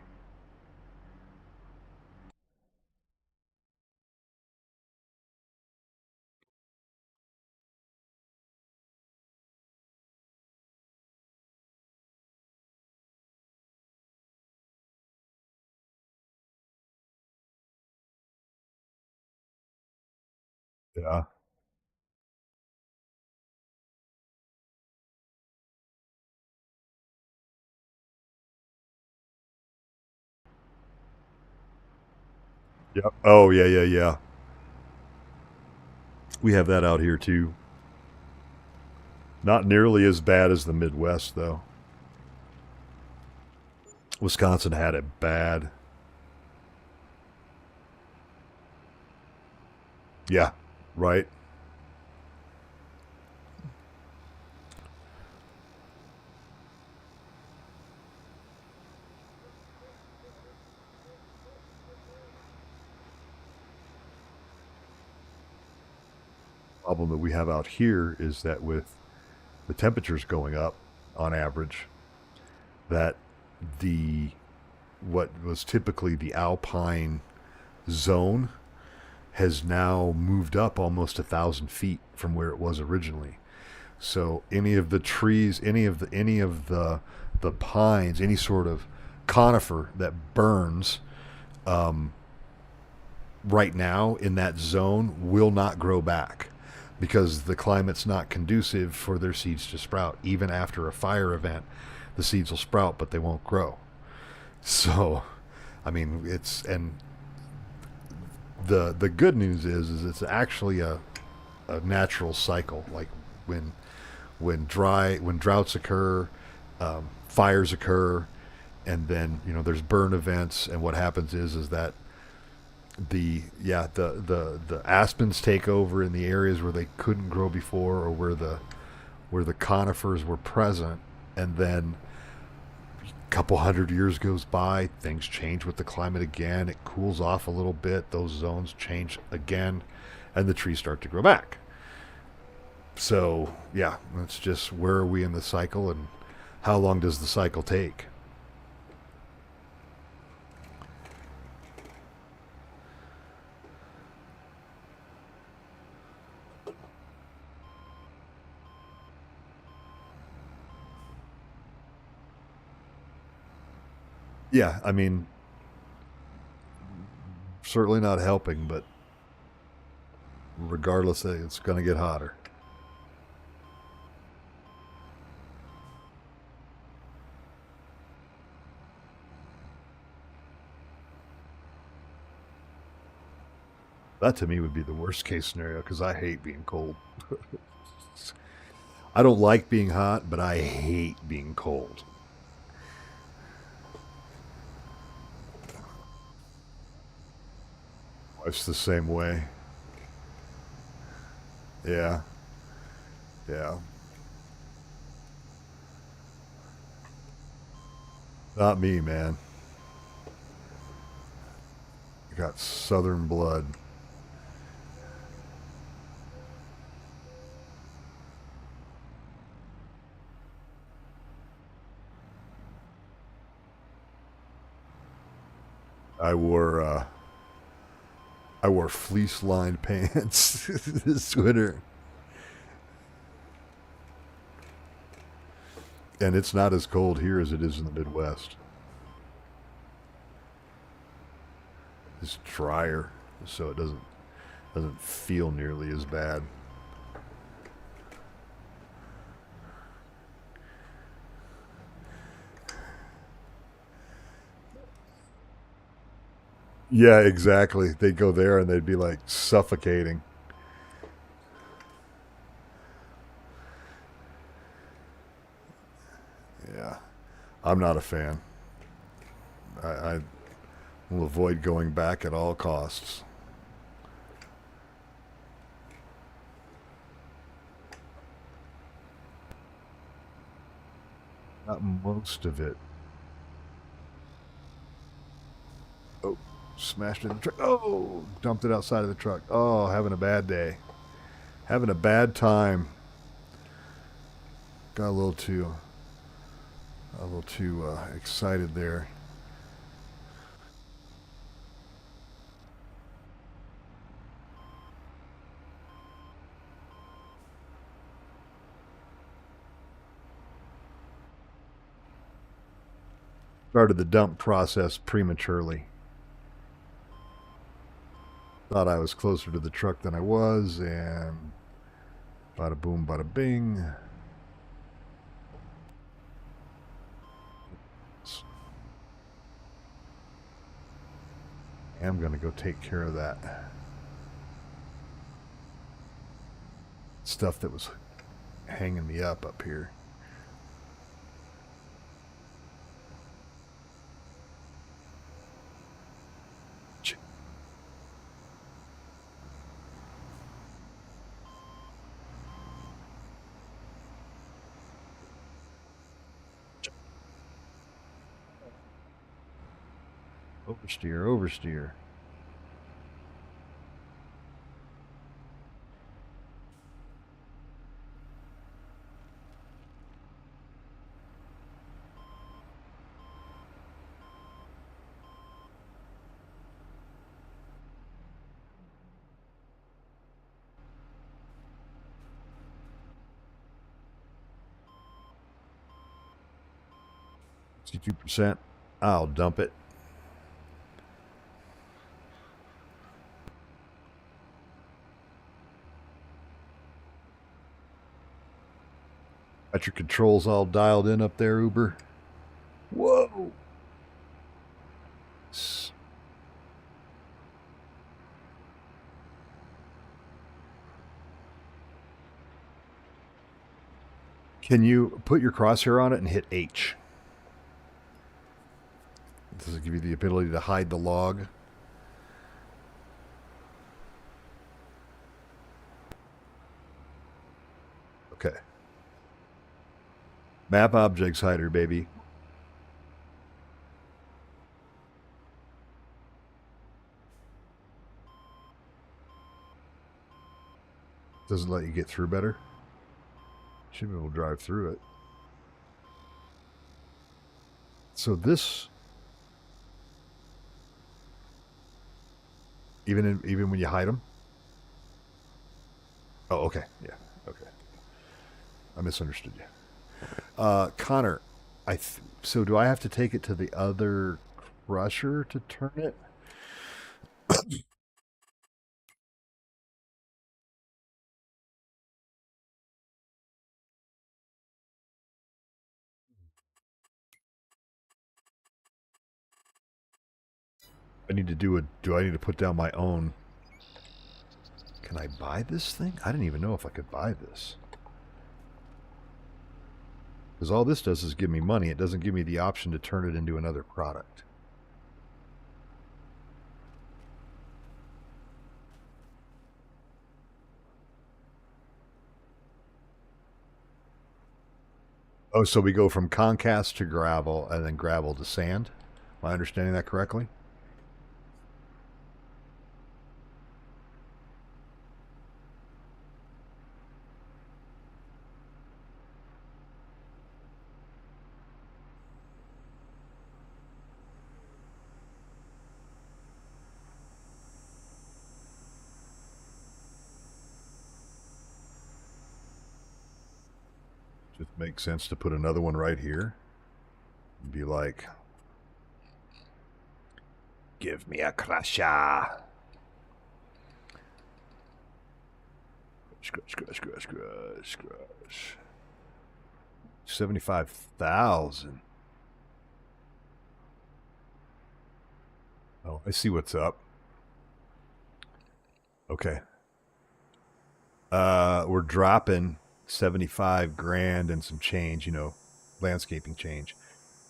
Yeah. Yep. Oh, yeah, yeah, yeah. We have that out here too. Not nearly as bad as the Midwest, though. Wisconsin had it bad. Yeah, right. Problem that we have out here is that with the temperatures going up on average, that the what was typically the alpine zone has now moved up almost 1,000 feet from where it was originally. So any of the trees, any of the pines, any sort of conifer that burns right now in that zone will not grow back because the climate's not conducive for their seeds to sprout. Even after a fire event, the seeds will sprout, but they won't grow. So, I mean, it's and the good news is it's actually a natural cycle. Like when when droughts occur, fires occur, and then there's burn events, and what happens is that the aspens take over in the areas where they couldn't grow before, or where the conifers were present, and then a couple hundred years goes by, things change with the climate again, it cools off a little bit, those zones change again, and the trees start to grow back. So yeah, it's just where are we in the cycle, and how long does the cycle take? Yeah, I mean, certainly not helping, but regardless, it's going to get hotter. That to me would be the worst case scenario because I hate being cold. I don't like being hot, but I hate being cold. It's the same way. Yeah, yeah. Not me, man. I got southern blood. I wore uh, I wore fleece lined pants this winter, and it's not as cold here as it is in the Midwest. It's drier, so it doesn't feel nearly as bad. Yeah, exactly. They'd go there and they'd be like suffocating. Yeah, I'm not a fan. I will avoid going back at all costs. Not most of it. Oh, smashed it in the truck. Oh, dumped it outside of the truck. Oh, having a bad day. Having a bad time. Got a little too excited there. Started the dump process prematurely. Thought I was closer to the truck than I was, and bada boom, bada bing. am going to go take care of that stuff that was hanging me up here. Oversteer, oversteer. %. I'll dump it. Got your controls all dialed in up there, Uber? Whoa! Can you put your crosshair on it and hit H? Does it give you the ability to hide the log? Okay. Map objects hider, baby. Does it let you get through better? Should be able to drive through it. So this, even when you hide them. Oh, okay, yeah, okay. I misunderstood you, Connor. So do I have to take it to the other crusher to turn it? I need to do I need to put down my own? Can I buy this thing? I didn't even know if I could buy this. Because all this does is give me money. It doesn't give me the option to turn it into another product. Oh, so we go from concast to gravel and then gravel to sand? Am I understanding that correctly? Just makes sense to put another one right here. Be like, give me a crusher. Scratch. 75,000. Oh, I see what's up. Okay. We're dropping 75 grand and some change, landscaping change,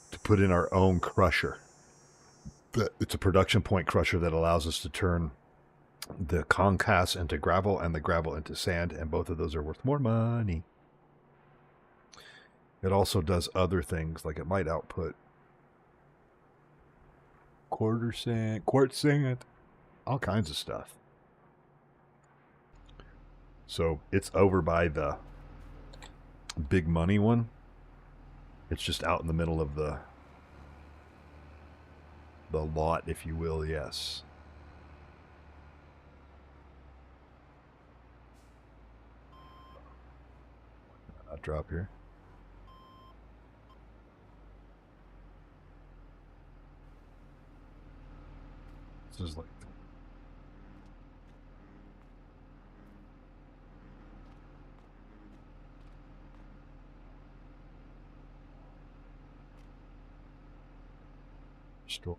to put in our own crusher. It's a production point crusher that allows us to turn the concast into gravel and the gravel into sand, and both of those are worth more money. It also does other things, like it might output quartz sand, all kinds of stuff. So it's over by the big money one. It's just out in the middle of the lot, if you will. Yes. I'll drop here. This is like store.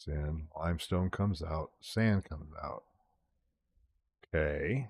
goes in, limestone comes out, sand comes out. Okay.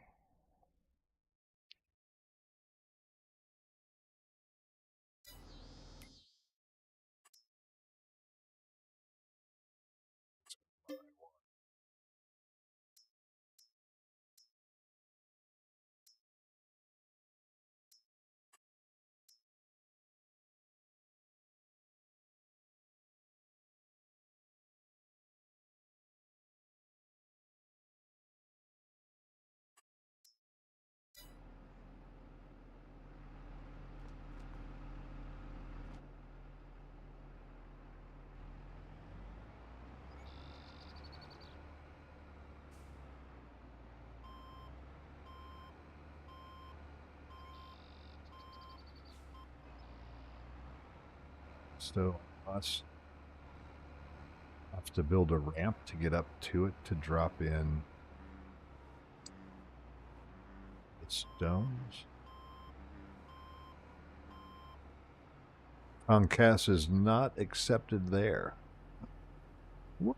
So us have to build a ramp to get up to it to drop in the stones. Concast is not accepted there. What?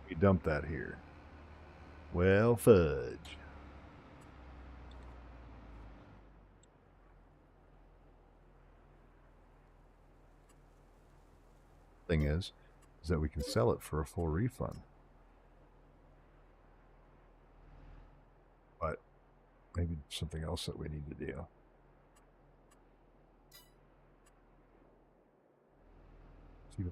We dump that here. Well, fudge. Thing is that we can sell it for a full refund. But maybe something else that we need to do. See,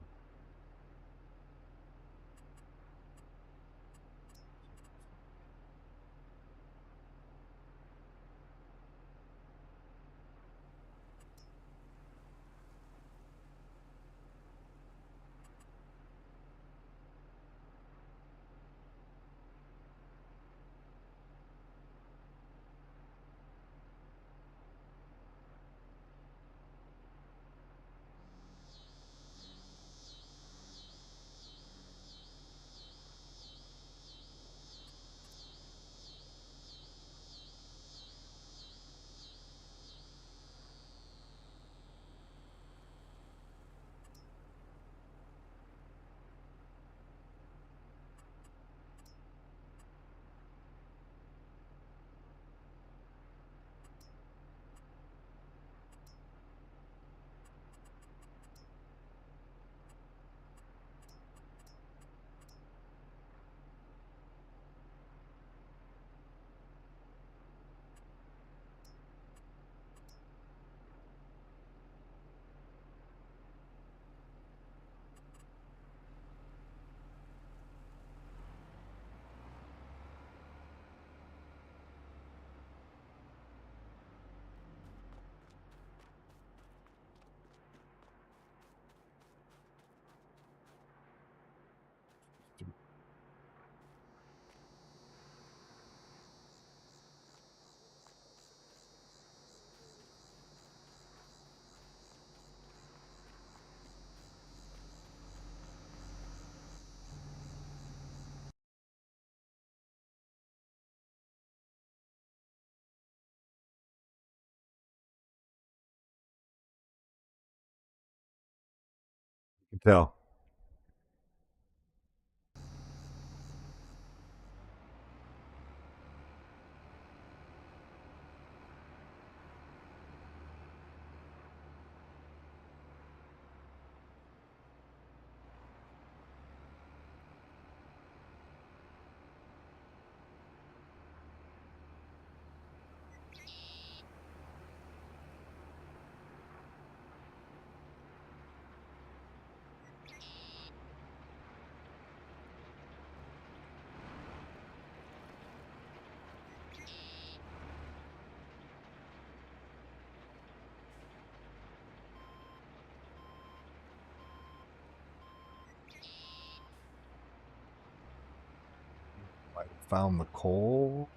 You can tell. I found the coal.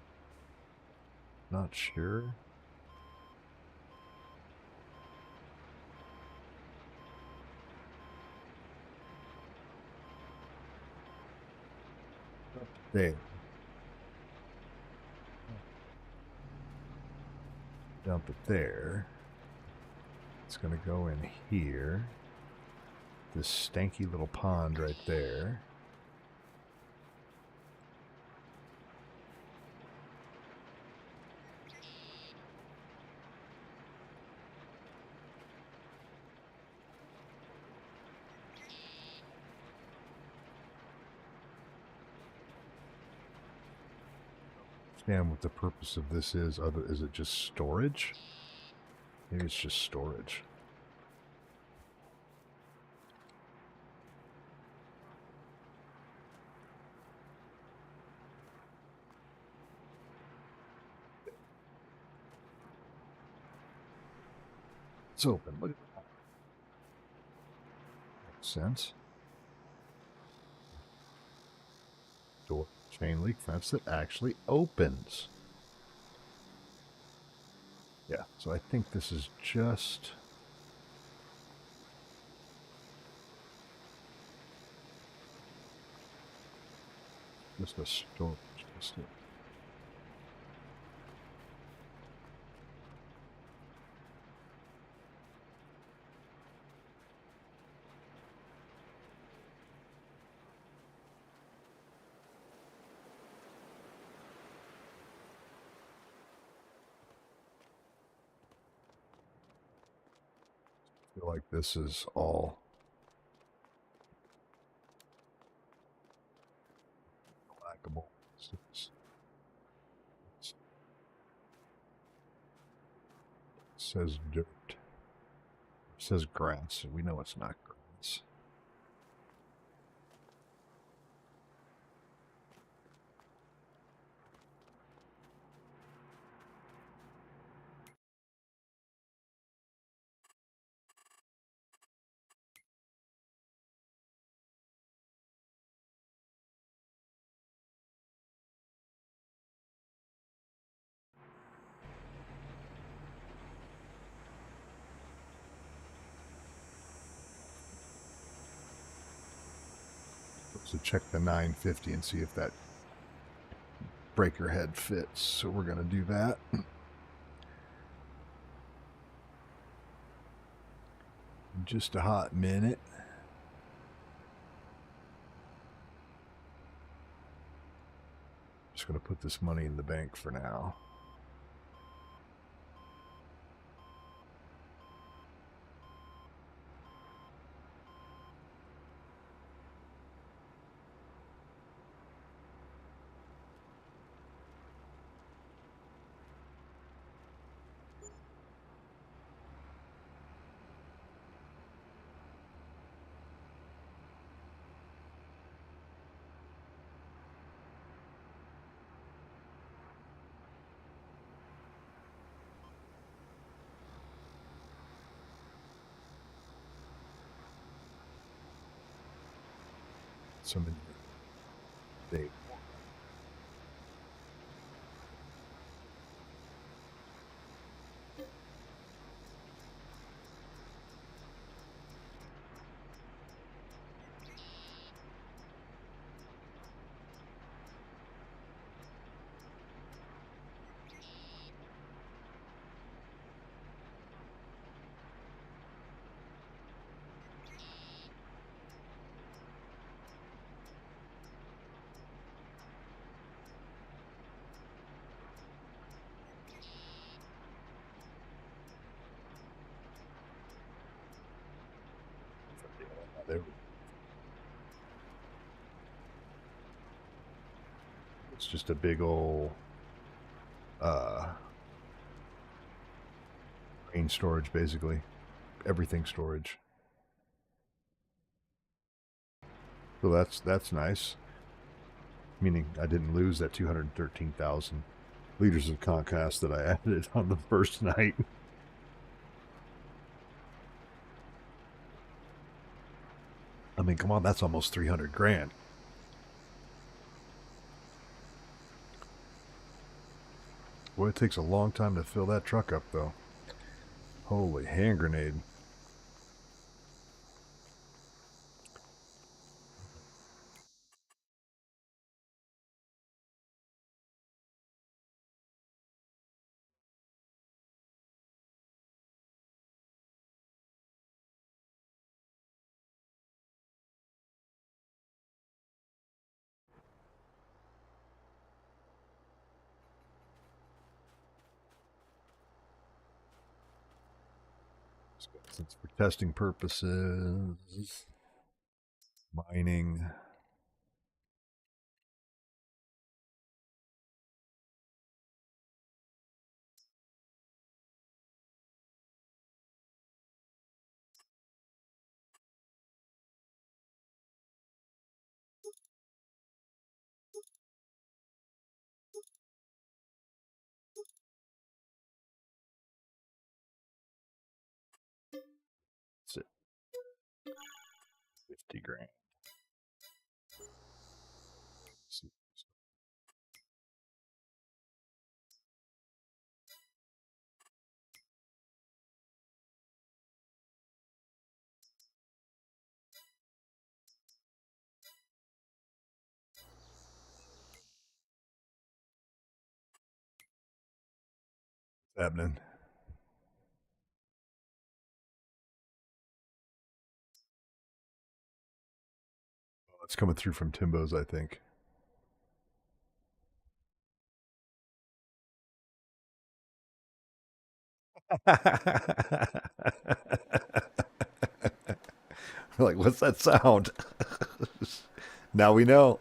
Not sure. There. Dump it there. It's going to go in here. This stanky little pond right there. Understand what the purpose of this is. Is it just storage? Maybe it's just storage. It's open. Look at that. Makes sense. Door, chain link fence that actually opens. Yeah, so I think this is just a storage. I feel like this is all lackable. It says dirt. It says grass. We know it's not grass. So check the 950 and see if that breaker head fits. So we're going to do that. In just a hot minute. Just going to put this money in the bank for now. Somebody they There, it's just a big old grain storage, basically. Everything storage. So that's nice. Meaning I didn't lose that 213,000 liters of concast that I added on the first night. I mean, come on, that's almost 300 grand. Boy, it takes a long time to fill that truck up, though. Holy hand grenade. Since for testing purposes, mining. That's it. 50 grand. What's happening? It's coming through from Timbo's, I think. Like, what's that sound? Now we know.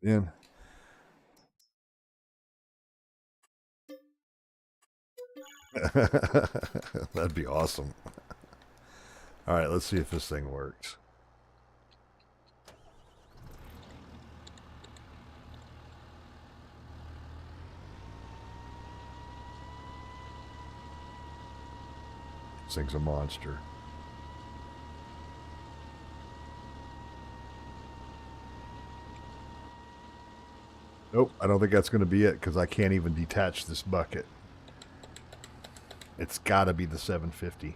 Yeah. That'd be awesome. All right, let's see if this thing works. This thing's a monster. Nope, I don't think that's going to be it because I can't even detach this bucket. It's got to be the 750.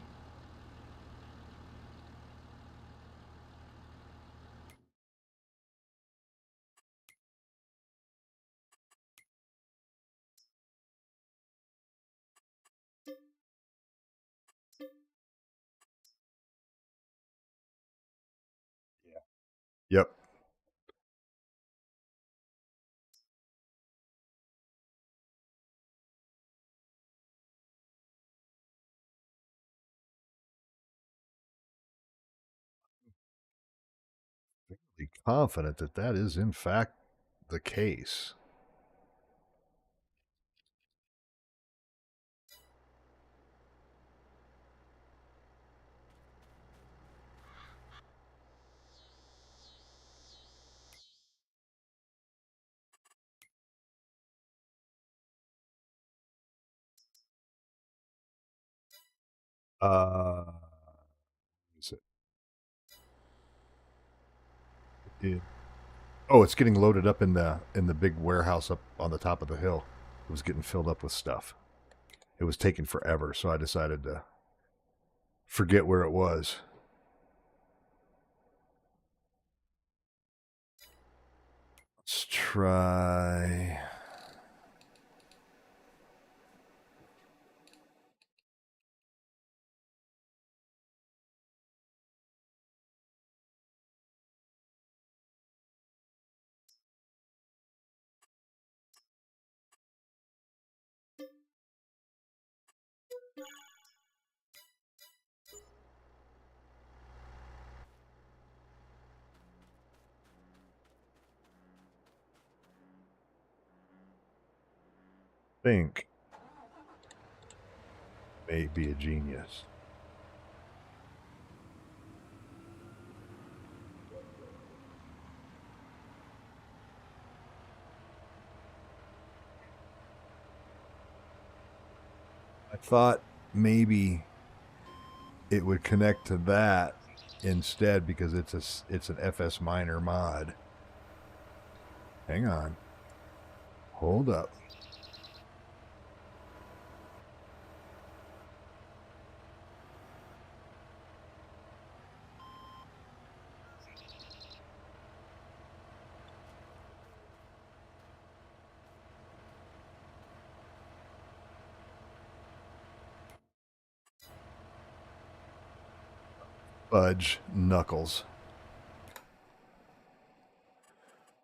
Yep. Fairly confident that that is in fact the case. Uh, is it? Oh, it's getting loaded up in the big warehouse up on the top of the hill. It was getting filled up with stuff. It was taking forever, so I decided to forget where it was. Let's try. think may be a genius. I thought maybe it would connect to that instead because it's an FS minor mod. Hang on. Hold up. Fudge knuckles.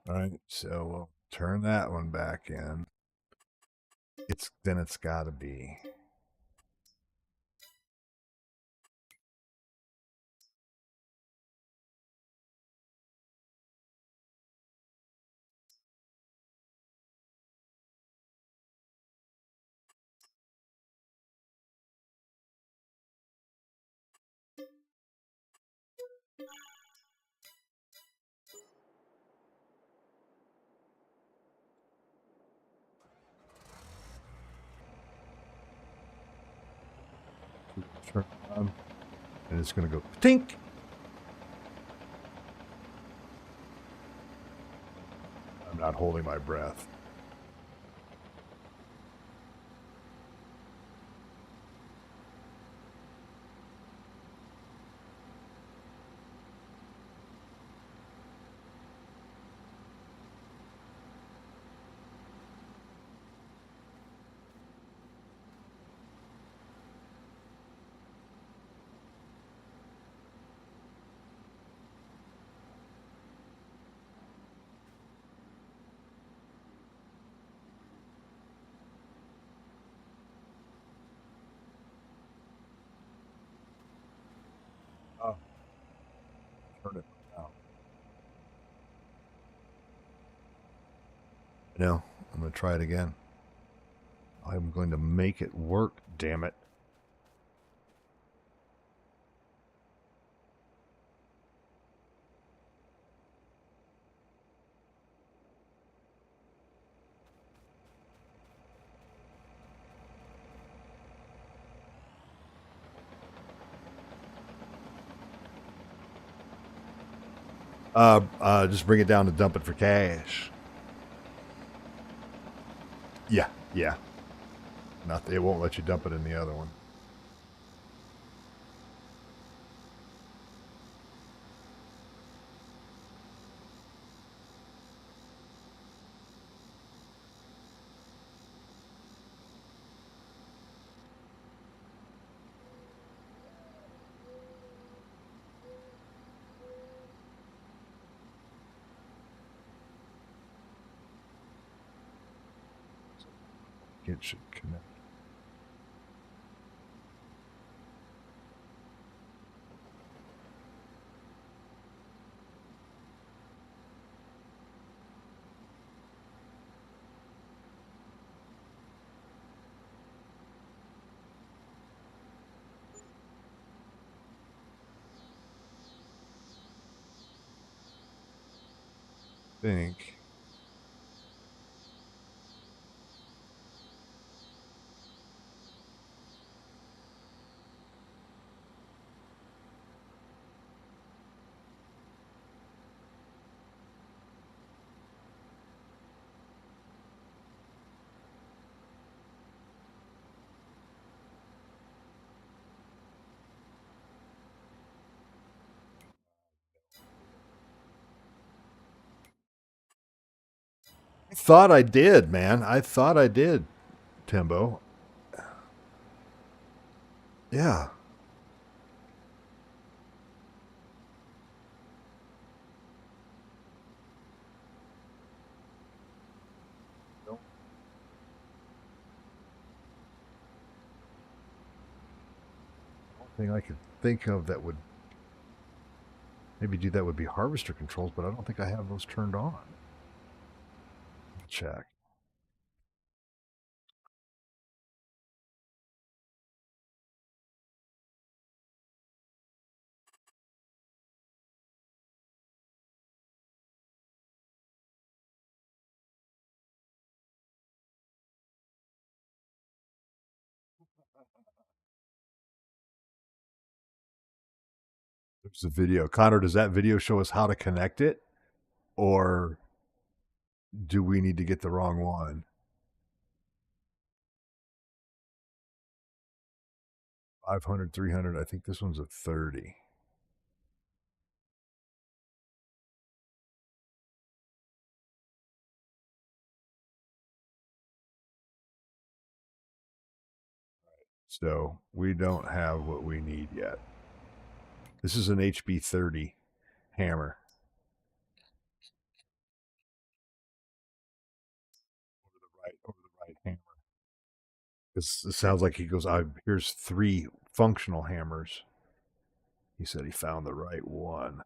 All right, so we'll turn that one back in. It's got to be. Turn it on, and it's going to go tink. I'm not holding my breath. Oh, turn it down. No, I'm going to try it again. I'm going to make it work, damn it. Just bring it down to dump it for cash. Yeah, yeah. Not it won't let you dump it in the other one. It should connect. Think. I thought I did, man. I thought I did, Timbo. Yeah. Thing I could think of that would maybe do that would be harvester controls, but I don't think I have those turned on. Check. There's a video. Connor, does that video show us how to connect it? Or do we need to get the wrong one? 500, 300. I think this one's a 30. So we don't have what we need yet. This is an HB30 hammer. Over the right hammer. This sounds like he goes, here's 3 functional hammers. He said he found the right one.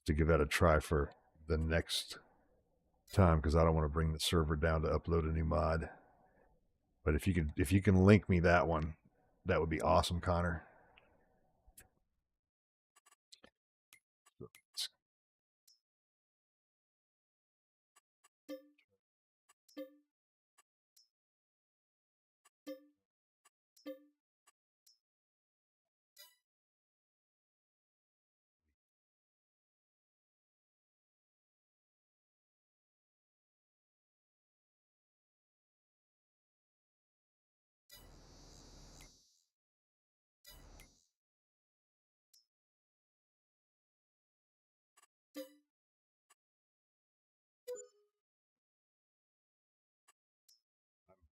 To give that a try for the next time, because I don't want to bring the server down to upload a new mod. But if you can link me that one, that would be awesome, Connor.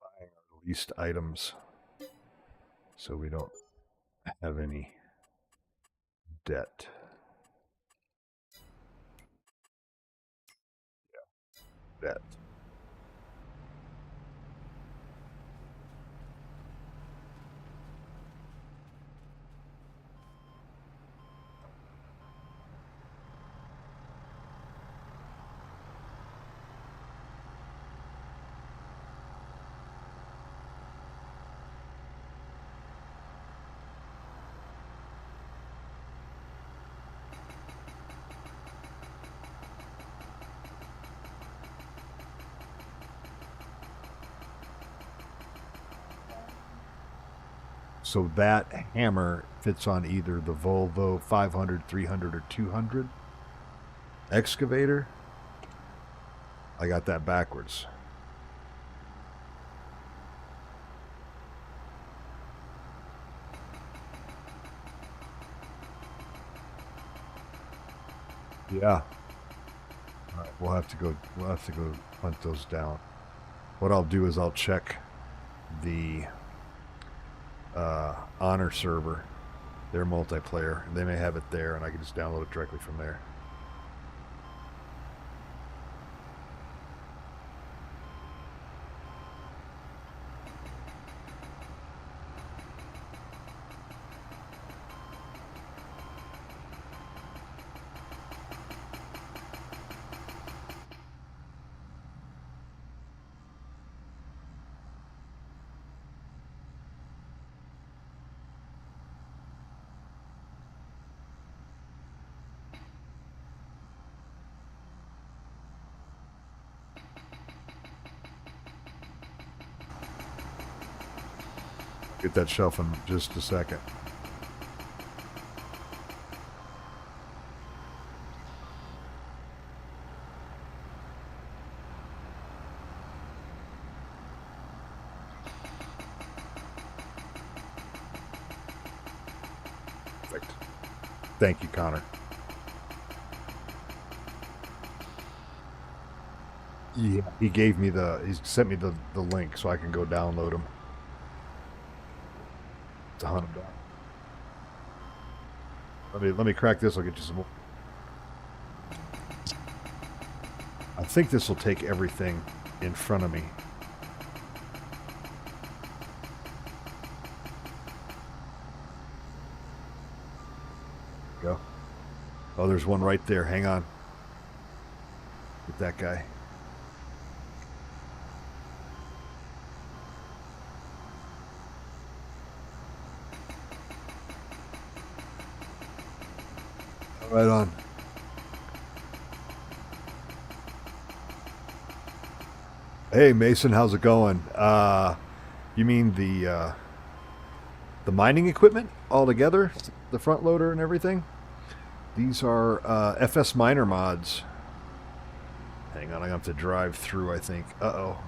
Buying our leased items so we don't have any debt. Yeah, debt. So that hammer fits on either the Volvo 500, 300, or 200 excavator. I got that backwards. Yeah. All right, we'll have to go hunt those down. What I'll do is I'll check the Honor server, their multiplayer. They may have it there, and I can just download it directly from there. Get that shelf in just a second. Perfect. Thank you, Connor. Yeah, he sent me the link so I can go download them. To hunt them down. Let me crack this. I'll get you some more. I think this will take everything in front of me. Go. Oh, there's one right there. Hang on. Get that guy. Right on. Hey Mason, how's it going? You mean the the mining equipment all together, the front loader and everything. These are FS Miner mods. Hang on, I have to drive through, I think. Uh-oh.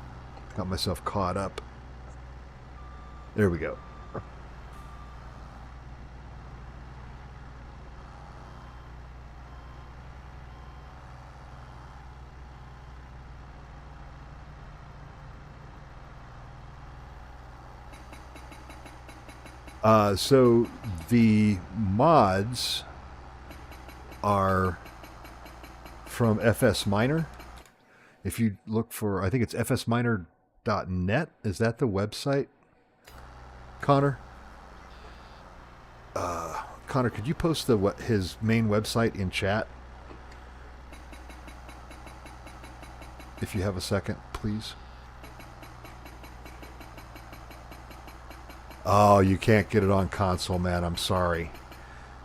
Got myself caught up. There we go. So the mods are from FS Miner. If you look for, I think it's fsminer.net. Is that the website, Connor? Connor, could you post his main website in chat? If you have a second, please. Oh, you can't get it on console, man. I'm sorry.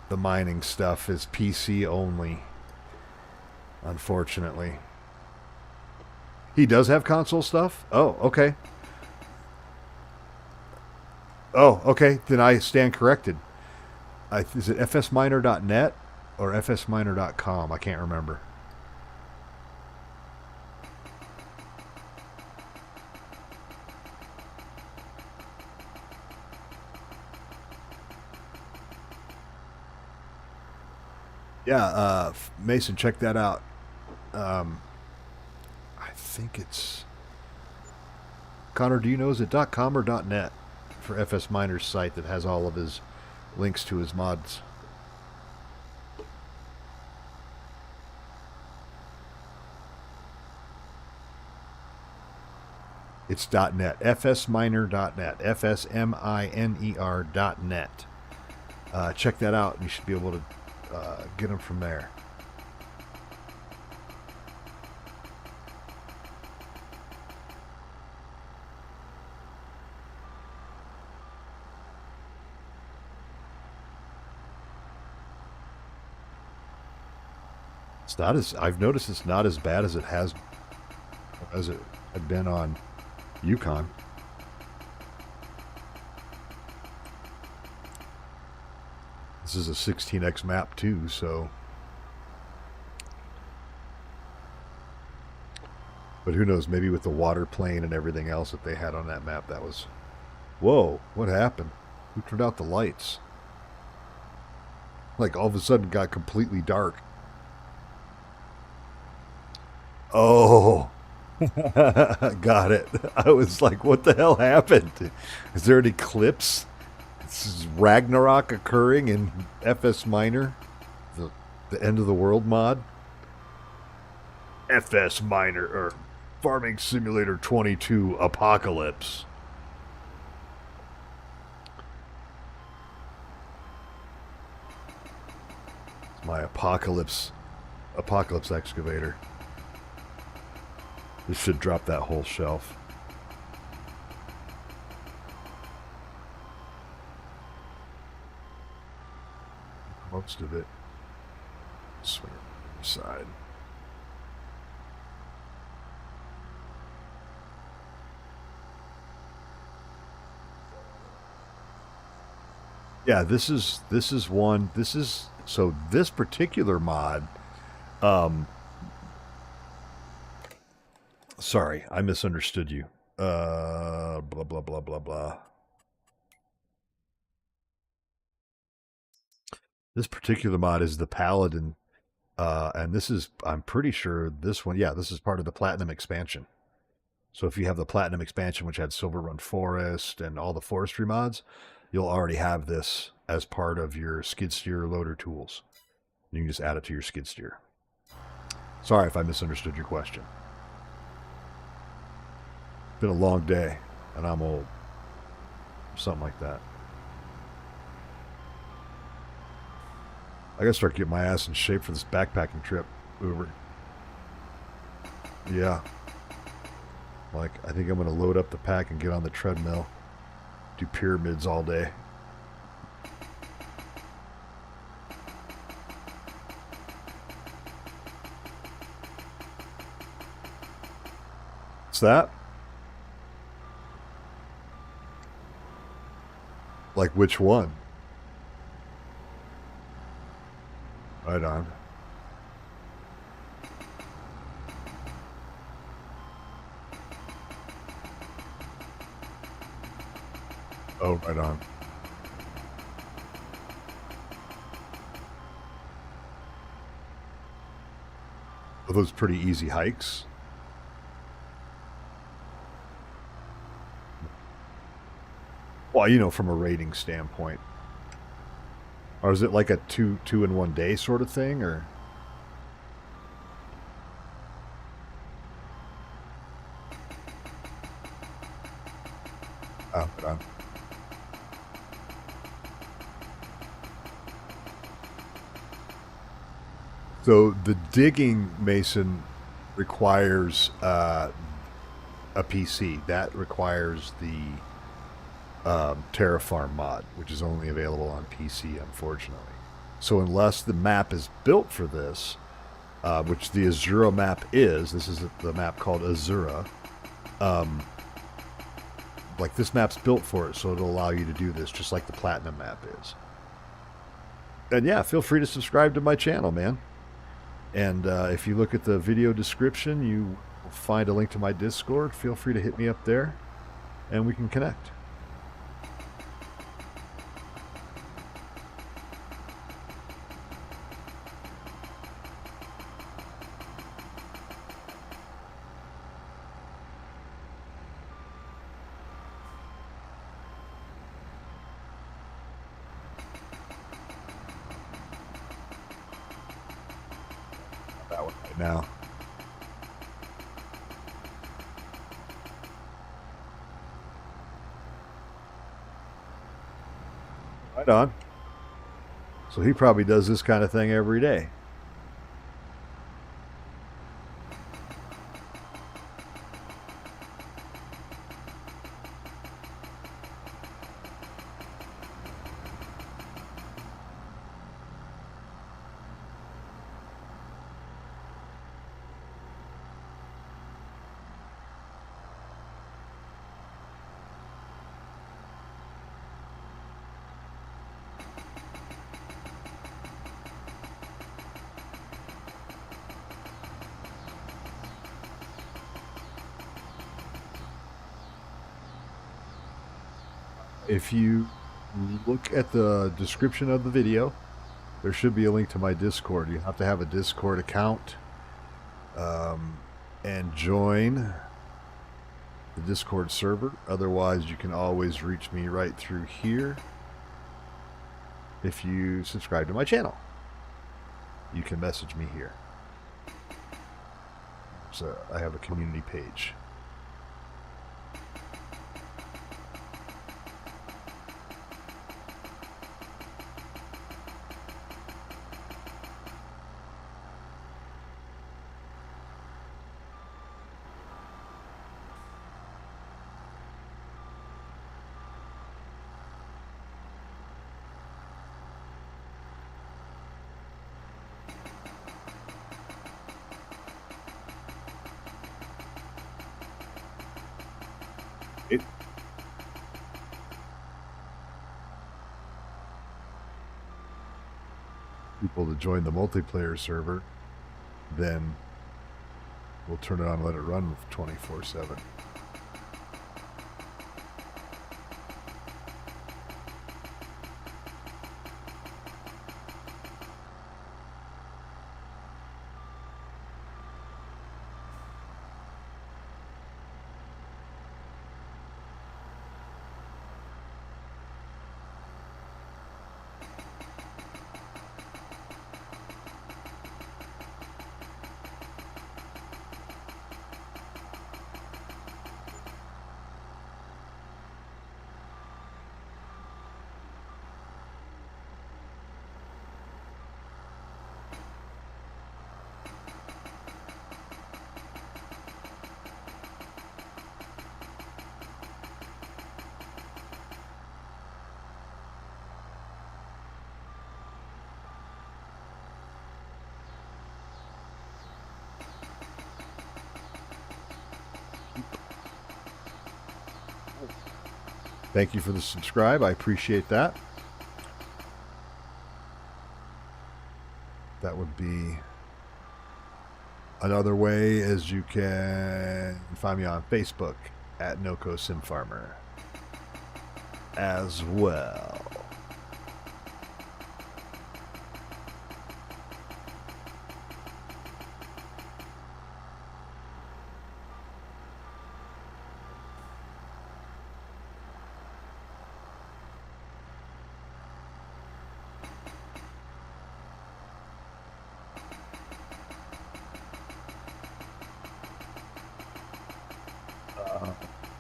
The mining stuff is PC only. Unfortunately. He does have console stuff? Oh, okay. Oh, okay. Then I stand corrected. Is it fsminer.net or fsminer.com? I can't remember. Yeah, Mason, check that out. I think it's... Connor, do you know, is it .com or .net for FS Miner's site that has all of his links to his mods? It's .net, fsminer.net, fsminer.net. Check that out, and you should be able to get them from there. It's not as, I've noticed it's not as bad as it had been on Yukon. This is a 16x map too, so. But who knows, maybe with the water plane and everything else that they had on that map, that was... Whoa, what happened? Who turned out the lights? Like all of a sudden got completely dark. Oh, got it. I was like, what the hell happened? Is there an eclipse? This is Ragnarok occurring in FS Miner, the end of the world mod. FS Miner, or Farming Simulator 22 Apocalypse. It's my apocalypse excavator. This should drop that whole shelf. Most of it. Swing it side. Yeah, this is one. This is so this particular mod. Sorry, I misunderstood you. Blah blah blah blah blah. This particular mod is the Paladin, and this is, I'm pretty sure this one, yeah, this is part of the Platinum expansion. So if you have the Platinum expansion, which had Silver Run Forest and all the forestry mods, you'll already have this as part of your skid steer loader tools. You can just add it to your skid steer. Sorry if I misunderstood your question. Been a long day, and I'm old. Something like that. I gotta start getting my ass in shape for this backpacking trip, Uber. Yeah. Like, I think I'm gonna load up the pack and get on the treadmill. Do pyramids all day. What's that? Like which one? Right on. Oh, right on. Are those pretty easy hikes? Well, you know, from a rating standpoint. Or is it like a two in one day sort of thing, or? Oh, right on. So the digging, Mason, requires a PC. That requires the Terraform mod, which is only available on PC, unfortunately. So unless the map is built for this, which the Azura map is, this is the map called Azura. Like this map's built for it, so it'll allow you to do this, just like the Platinum map is. And yeah, feel free to subscribe to my channel, man. And if you look at the video description, you will find a link to my Discord. Feel free to hit me up there, and we can connect. That one right now. Right on. So he probably does this kind of thing every day. If you look at the description of the video, there should be a link to my Discord. You have to have a Discord account and join the Discord server. Otherwise, you can always reach me right through here. If you subscribe to my channel, you can message me here. So I have a community page. People to join the multiplayer server, then we'll turn it on and let it run with 24/7. Thank you for the subscribe. I appreciate that. That would be another way, as you can find me on Facebook at Noco Sim Farmer as well.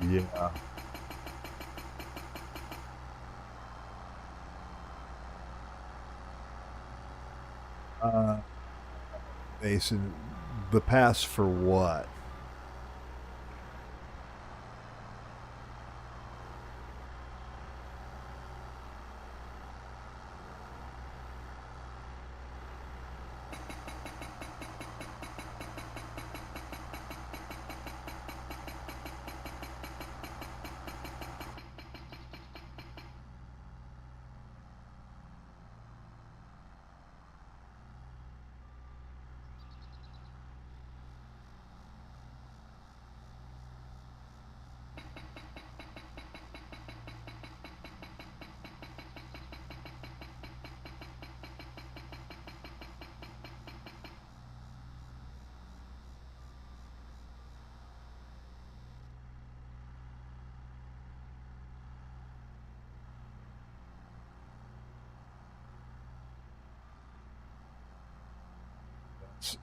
Yeah. Mason, the pass for what?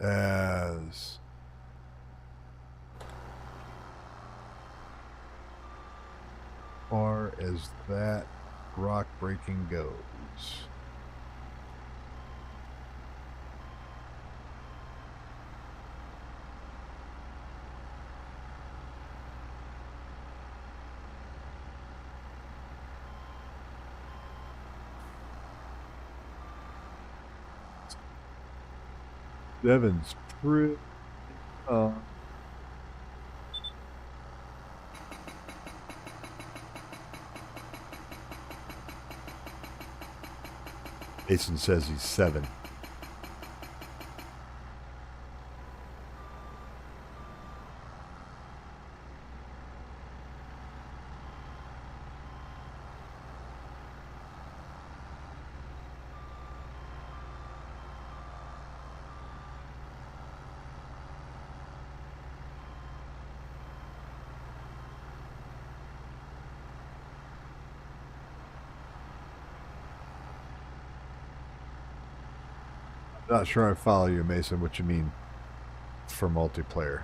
As far as that rock breaking goes. Devin's pretty. Mason says he's 7. Not sure I follow you, Mason. What you mean for multiplayer?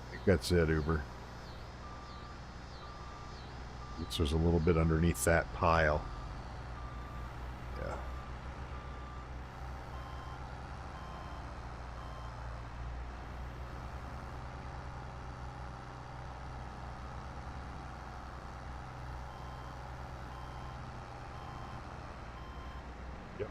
I think that's it, Uber. There's a little bit underneath that pile. Yeah. Yep.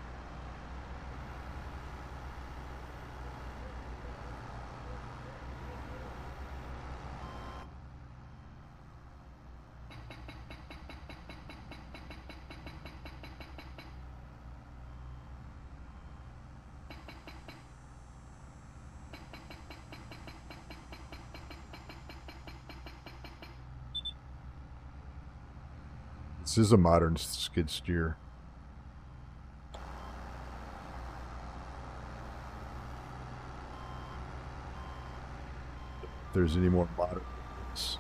This is a modern skid steer. If there's any more modern ones.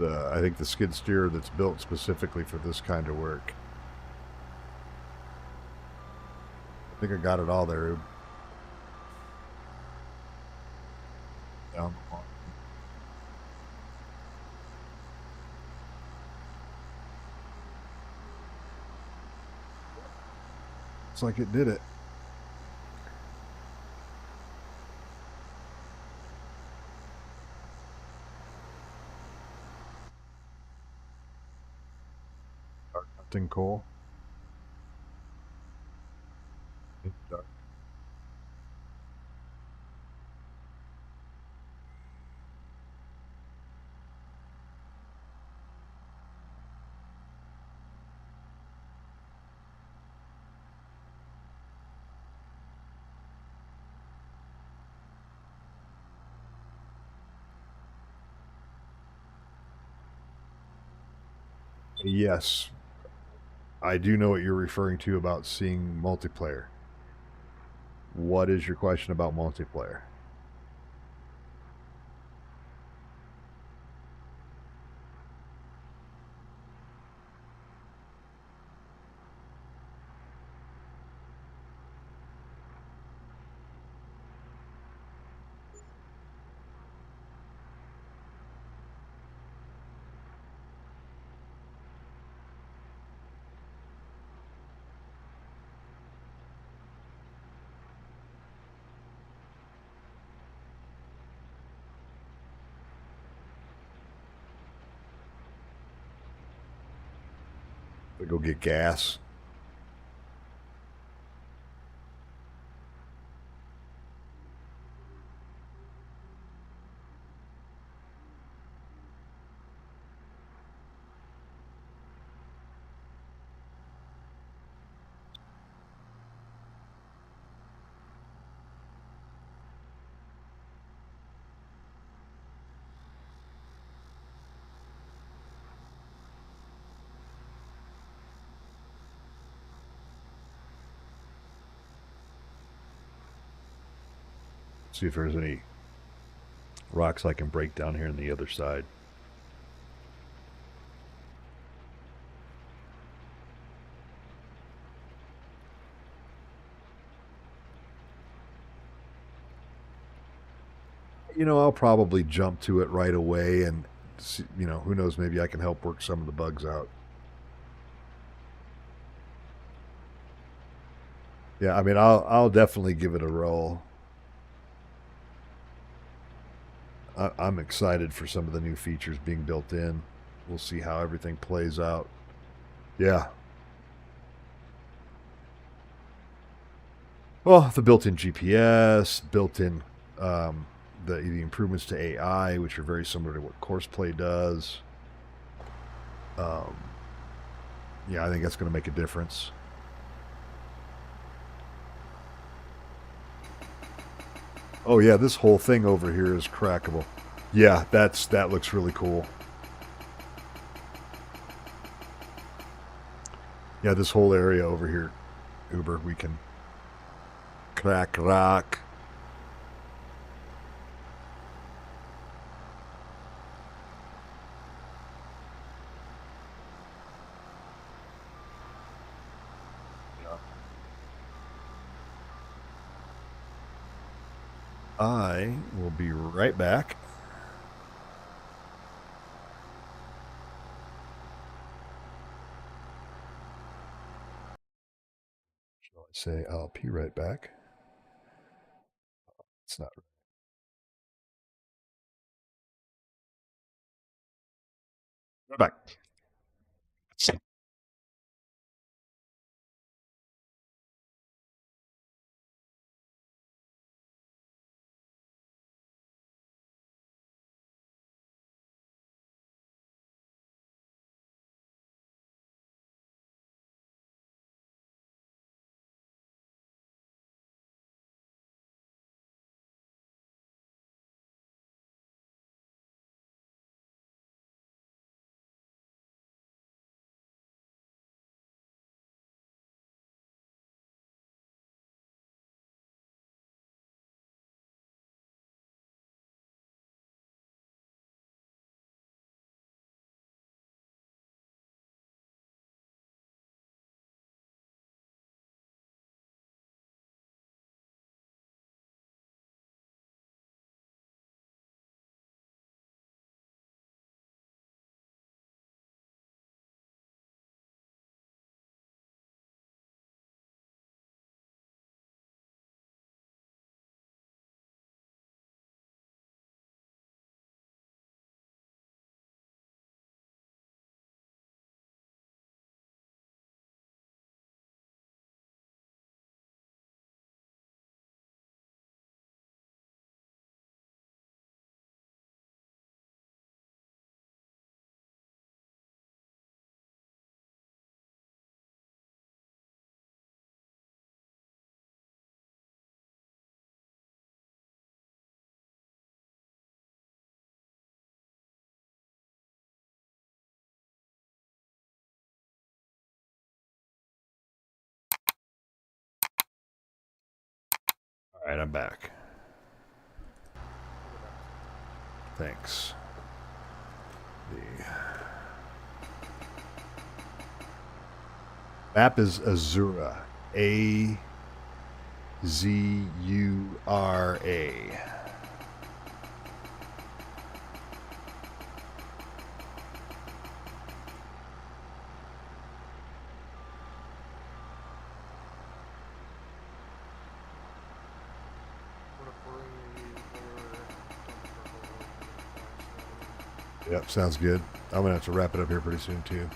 I think the skid steer that's built specifically for this kind of work. I think I got it all there, Ube. Down the line. Looks like it did it. Dark hunting coal. Dark. Yes, I do know what you're referring to about seeing multiplayer. What is your question about multiplayer? To go get gas. See if there's any rocks I can break down here on the other side. I'll probably jump to it right away and see, who knows, maybe I can help work some of the bugs out. Yeah, I mean, I'll definitely give it a roll. I'm excited for some of the new features being built in. We'll see how everything plays out. Yeah. Well, the built-in GPS, built-in the improvements to AI, which are very similar to what Courseplay does. Yeah, I think that's going to make a difference. Oh yeah, this whole thing over here is crackable. Yeah, that looks really cool. Yeah, this whole area over here, Uber, we can crack rock. I will be right back. Shall I say I'll be right back? It's not. Right back. All right, I'm back. Thanks. The map is Azura. A-Z-U-R-A. Yep, sounds good. I'm going to have to wrap it up here pretty soon, too.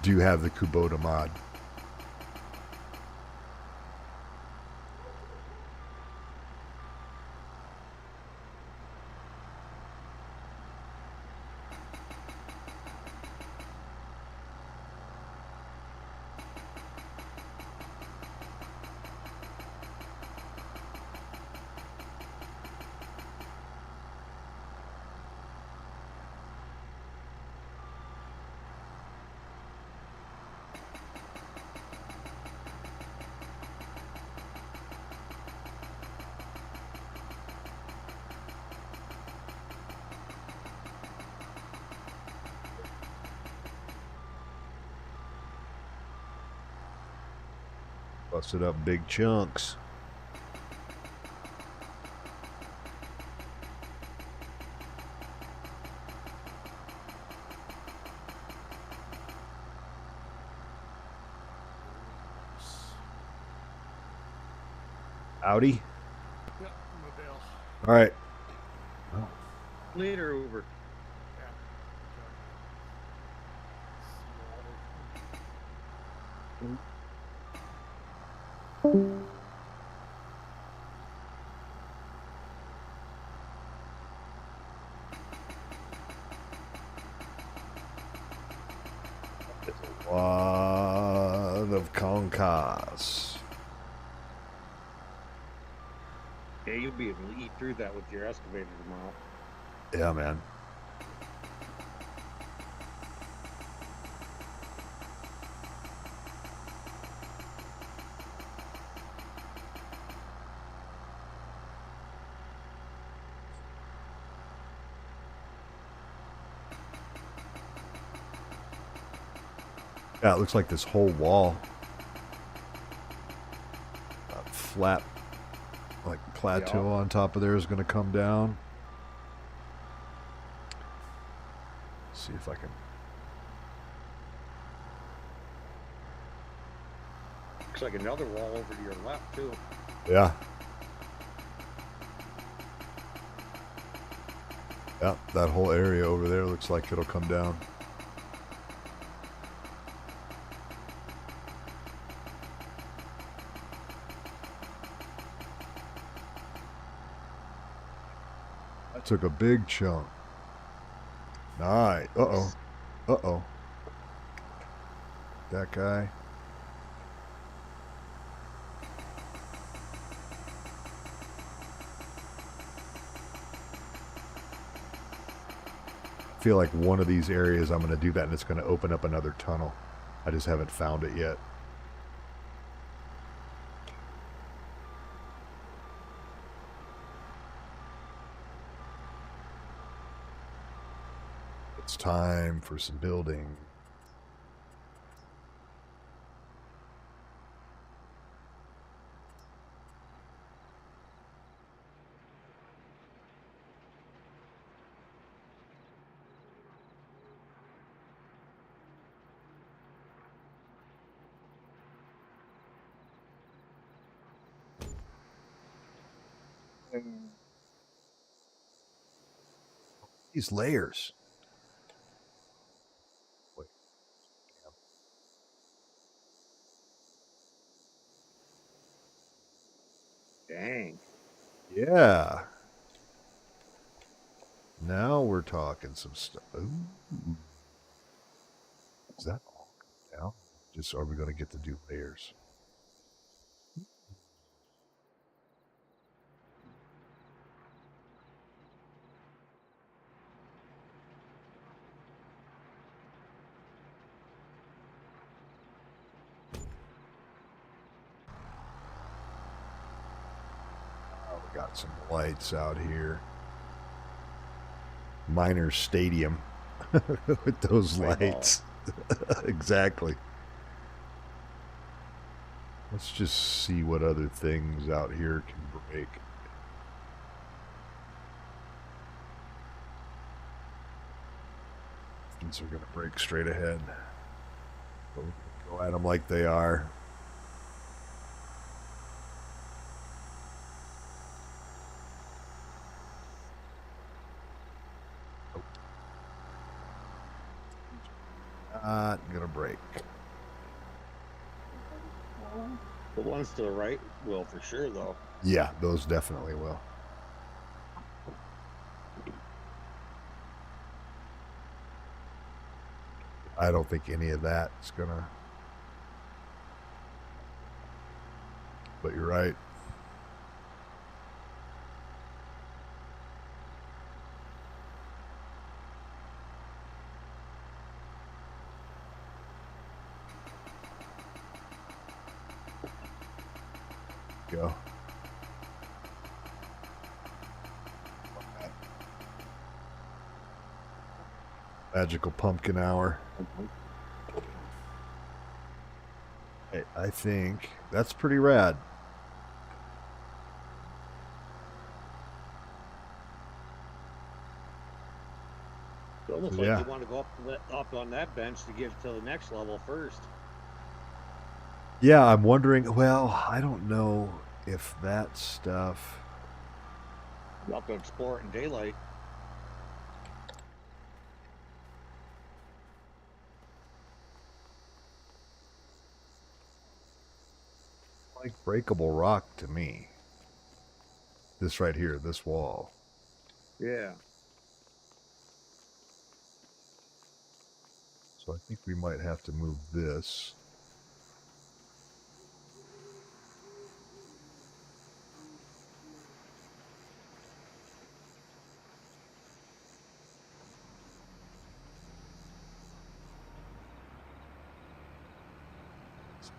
Do you have the Kubota mod? Busted up big chunks. Audi? Yep, Mobile. All right. Later over. It's a lot of concass. Yeah, you'll be able to eat through that with your excavator tomorrow. Yeah, man. Yeah, it looks like this whole wall, flat, like plateau on top of there is going to come down. Let's see if I can. Looks like another wall over to your left, too. Yeah. Yeah, that whole area over there looks like it'll come down. That took a big chunk. Nice. Uh-oh. Uh-oh. That guy. I feel like one of these areas I'm going to do that and it's going to open up another tunnel. I just haven't found it yet. It's time for some building. These layers. Wait. Dang. Yeah. Now we're talking some stuff. Ooh. Is that all down? Just are we going to get to do layers? Oh, we got some lights out here. Miners Stadium with those lights. Exactly. Let's just see what other things out here can break. These are going to break straight ahead. Go at them like they are. Not gonna break. The ones to the right will for sure, though. Yeah, those definitely will. I don't think any of that's gonna. But you're right. Go. Magical pumpkin hour. Hey, I think that's pretty rad. It's almost So, like yeah. you want to go up on that bench to get to the next level first. Yeah, I'm wondering. Well, I don't know if that stuff. You have to explore it in daylight. Like breakable rock to me. This right here, this wall. Yeah. So I think we might have to move this.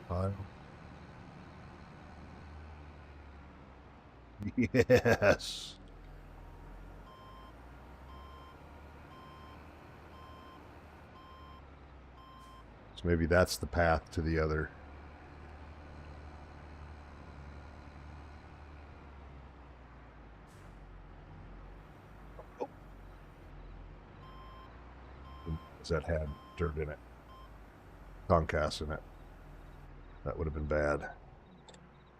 Pile. Yes. So maybe that's the path to the other. That had dirt in it. Concast in it. That would have been bad.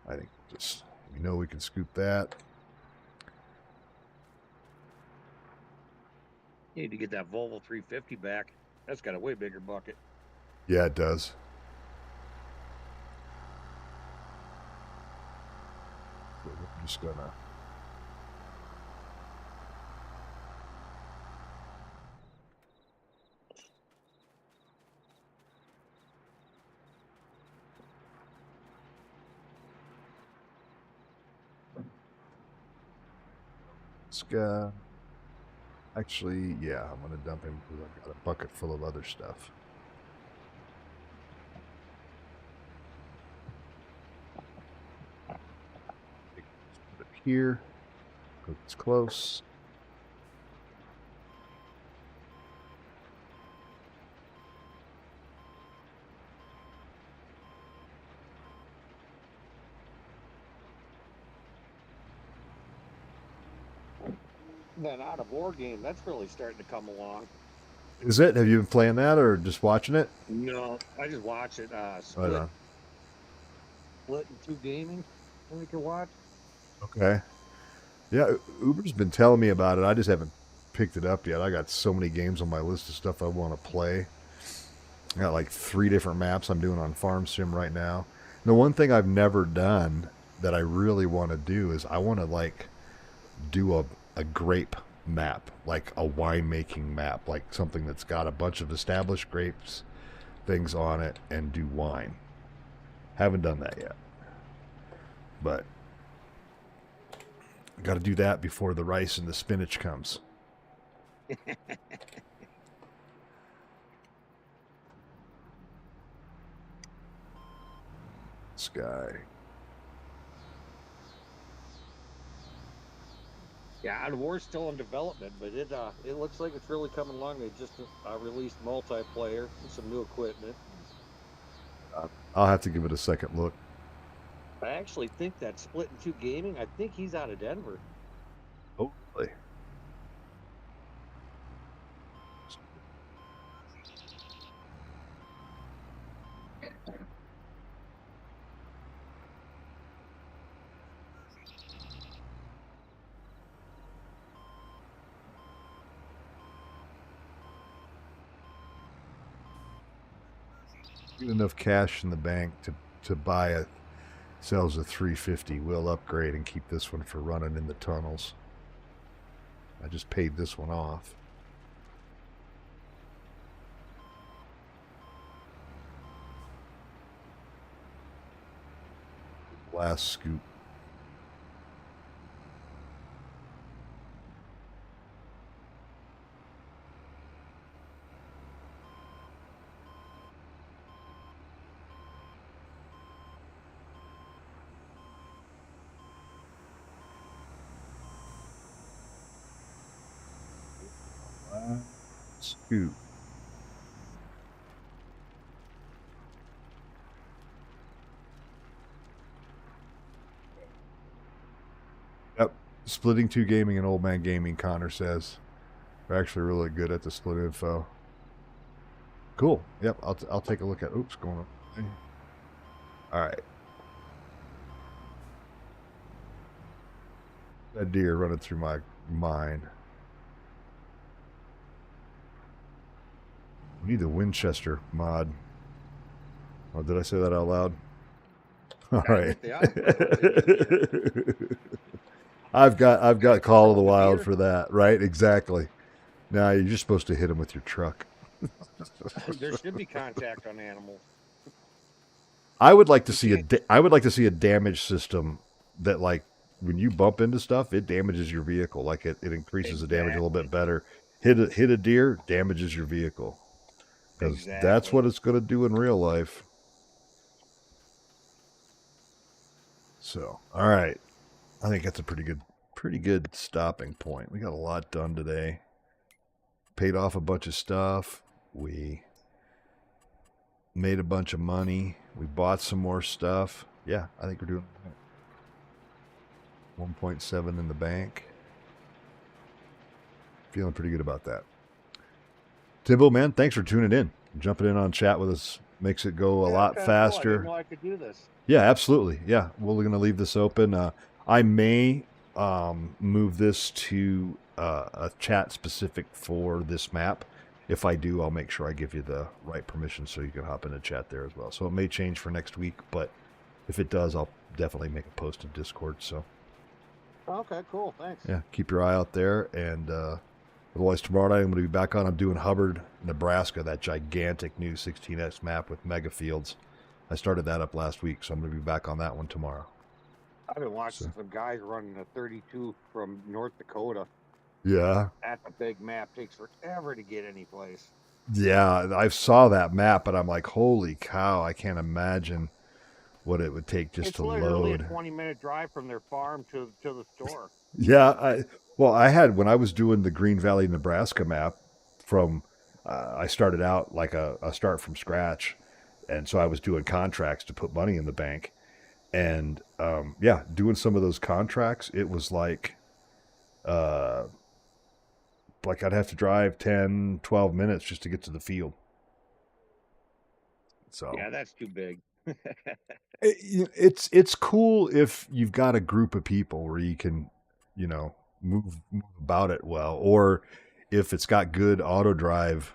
I think just, we know we can scoop that. You need to get that Volvo 350 back. That's got a way bigger bucket. Yeah, it does. So we're just gonna. Actually, yeah, I'm gonna dump him because I've got a bucket full of other stuff. Put it here because it's close. That out of war game, that's really starting to come along. Is it? Have you been playing that or just watching it? No, I just watch it. Right on. Split and two gaming. We can watch. Okay. Yeah, Uber's been telling me about it. I just haven't picked it up yet. I got so many games on my list of stuff I want to play. I got like 3 different maps I'm doing on Farm Sim right now. The one thing I've never done that I really want to do is I want to like do a grape map, like a winemaking map, like something that's got a bunch of established grapes things on it and do wine. Haven't done that yet. But got to do that before the rice and the spinach comes. Sky. Yeah, Out of War's still in development, but it looks like it's really coming along. They just released multiplayer and some new equipment. I'll have to give it a second look. I actually think that Split and Two Gaming. I think he's out of Denver. Hopefully. Get enough cash in the bank to buy a sells a 350. We'll upgrade and keep this one for running in the tunnels. I just paid this one off. Last scoop. Scoop. Yep. Splitting Two Gaming and Old Man Gaming, Connor says. We're actually really good at the split info. Cool. Yep, I'll take a look at. Oops, going up. All right. That deer running through my mind. We need the Winchester mod. Oh, did I say that out loud? All right. I've got Call of the Wild for that, right? Exactly. Now you're just supposed to hit him with your truck. There should be contact on animals. I would like to see a damage system that, like, when you bump into stuff, it damages your vehicle. Like it increases the damage a little bit better. Hit a deer, damages your vehicle. Because that's what it's going to do in real life. So, all right. I think that's a pretty good stopping point. We got a lot done today. Paid off a bunch of stuff. We made a bunch of money. We bought some more stuff. Yeah, I think we're doing 1.7 in the bank. Feeling pretty good about that. Timbo, man, thanks for tuning in. Jumping in on chat with us makes it go a lot faster. I didn't know I could do this. Yeah, absolutely. Yeah, we're going to leave this open. I may move this to a chat specific for this map. If I do, I'll make sure I give you the right permission so you can hop in the chat there as well. So it may change for next week, but if it does, I'll definitely make a post in Discord. So okay, cool. Thanks. Yeah, keep your eye out there. And otherwise, tomorrow night I'm going to be back on. I'm doing Hubbard, Nebraska, that gigantic new 16x map with mega fields. I started that up last week, so I'm going to be back on that one tomorrow. I've been watching some guys running a 32 from North Dakota. Yeah. That's a big map. Takes forever to get any place. Yeah, I saw that map, but I'm like, holy cow, I can't imagine what it would take just to load. It's literally a 20-minute drive from their farm to the store. Yeah, I had, when I was doing the Green Valley, Nebraska map from, I started out like a start from scratch. And so I was doing contracts to put money in the bank. And yeah, doing some of those contracts, it was like like I'd have to drive 10, 12 minutes just to get to the field. So Yeah, that's too big. it's cool if you've got a group of people where you can, move about it well, or if it's got good auto drive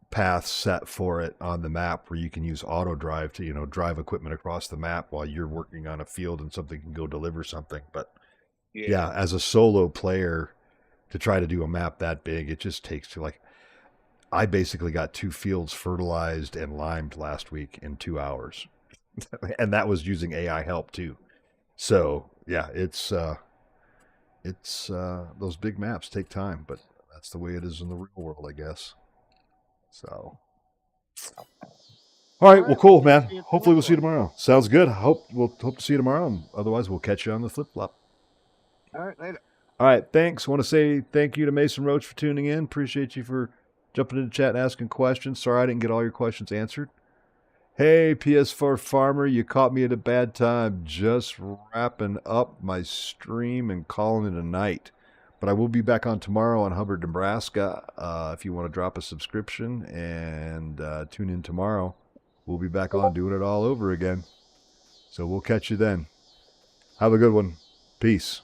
paths set for it on the map where you can use auto drive to, drive equipment across the map while you're working on a field and something can go deliver something. But yeah, as a solo player to try to do a map that big, it just takes I basically got 2 fields fertilized and limed last week in 2 hours. And that was using AI help too. So yeah, it's those big maps take time, but that's the way it is in the real world, I guess. So, all right, well, cool, man. Hopefully, we'll see you tomorrow. Sounds good. We'll hope to see you tomorrow. And otherwise, we'll catch you on the flip flop. All right, later. All right, thanks. Want to say thank you to Mason Roach for tuning in. Appreciate you for jumping into chat and asking questions. Sorry I didn't get all your questions answered. Hey, PS4 Farmer, you caught me at a bad time. Just wrapping up my stream and calling it a night. But I will be back on tomorrow on Hubbard, Nebraska. If you want to drop a subscription and tune in tomorrow, we'll be back on doing it all over again. So we'll catch you then. Have a good one. Peace.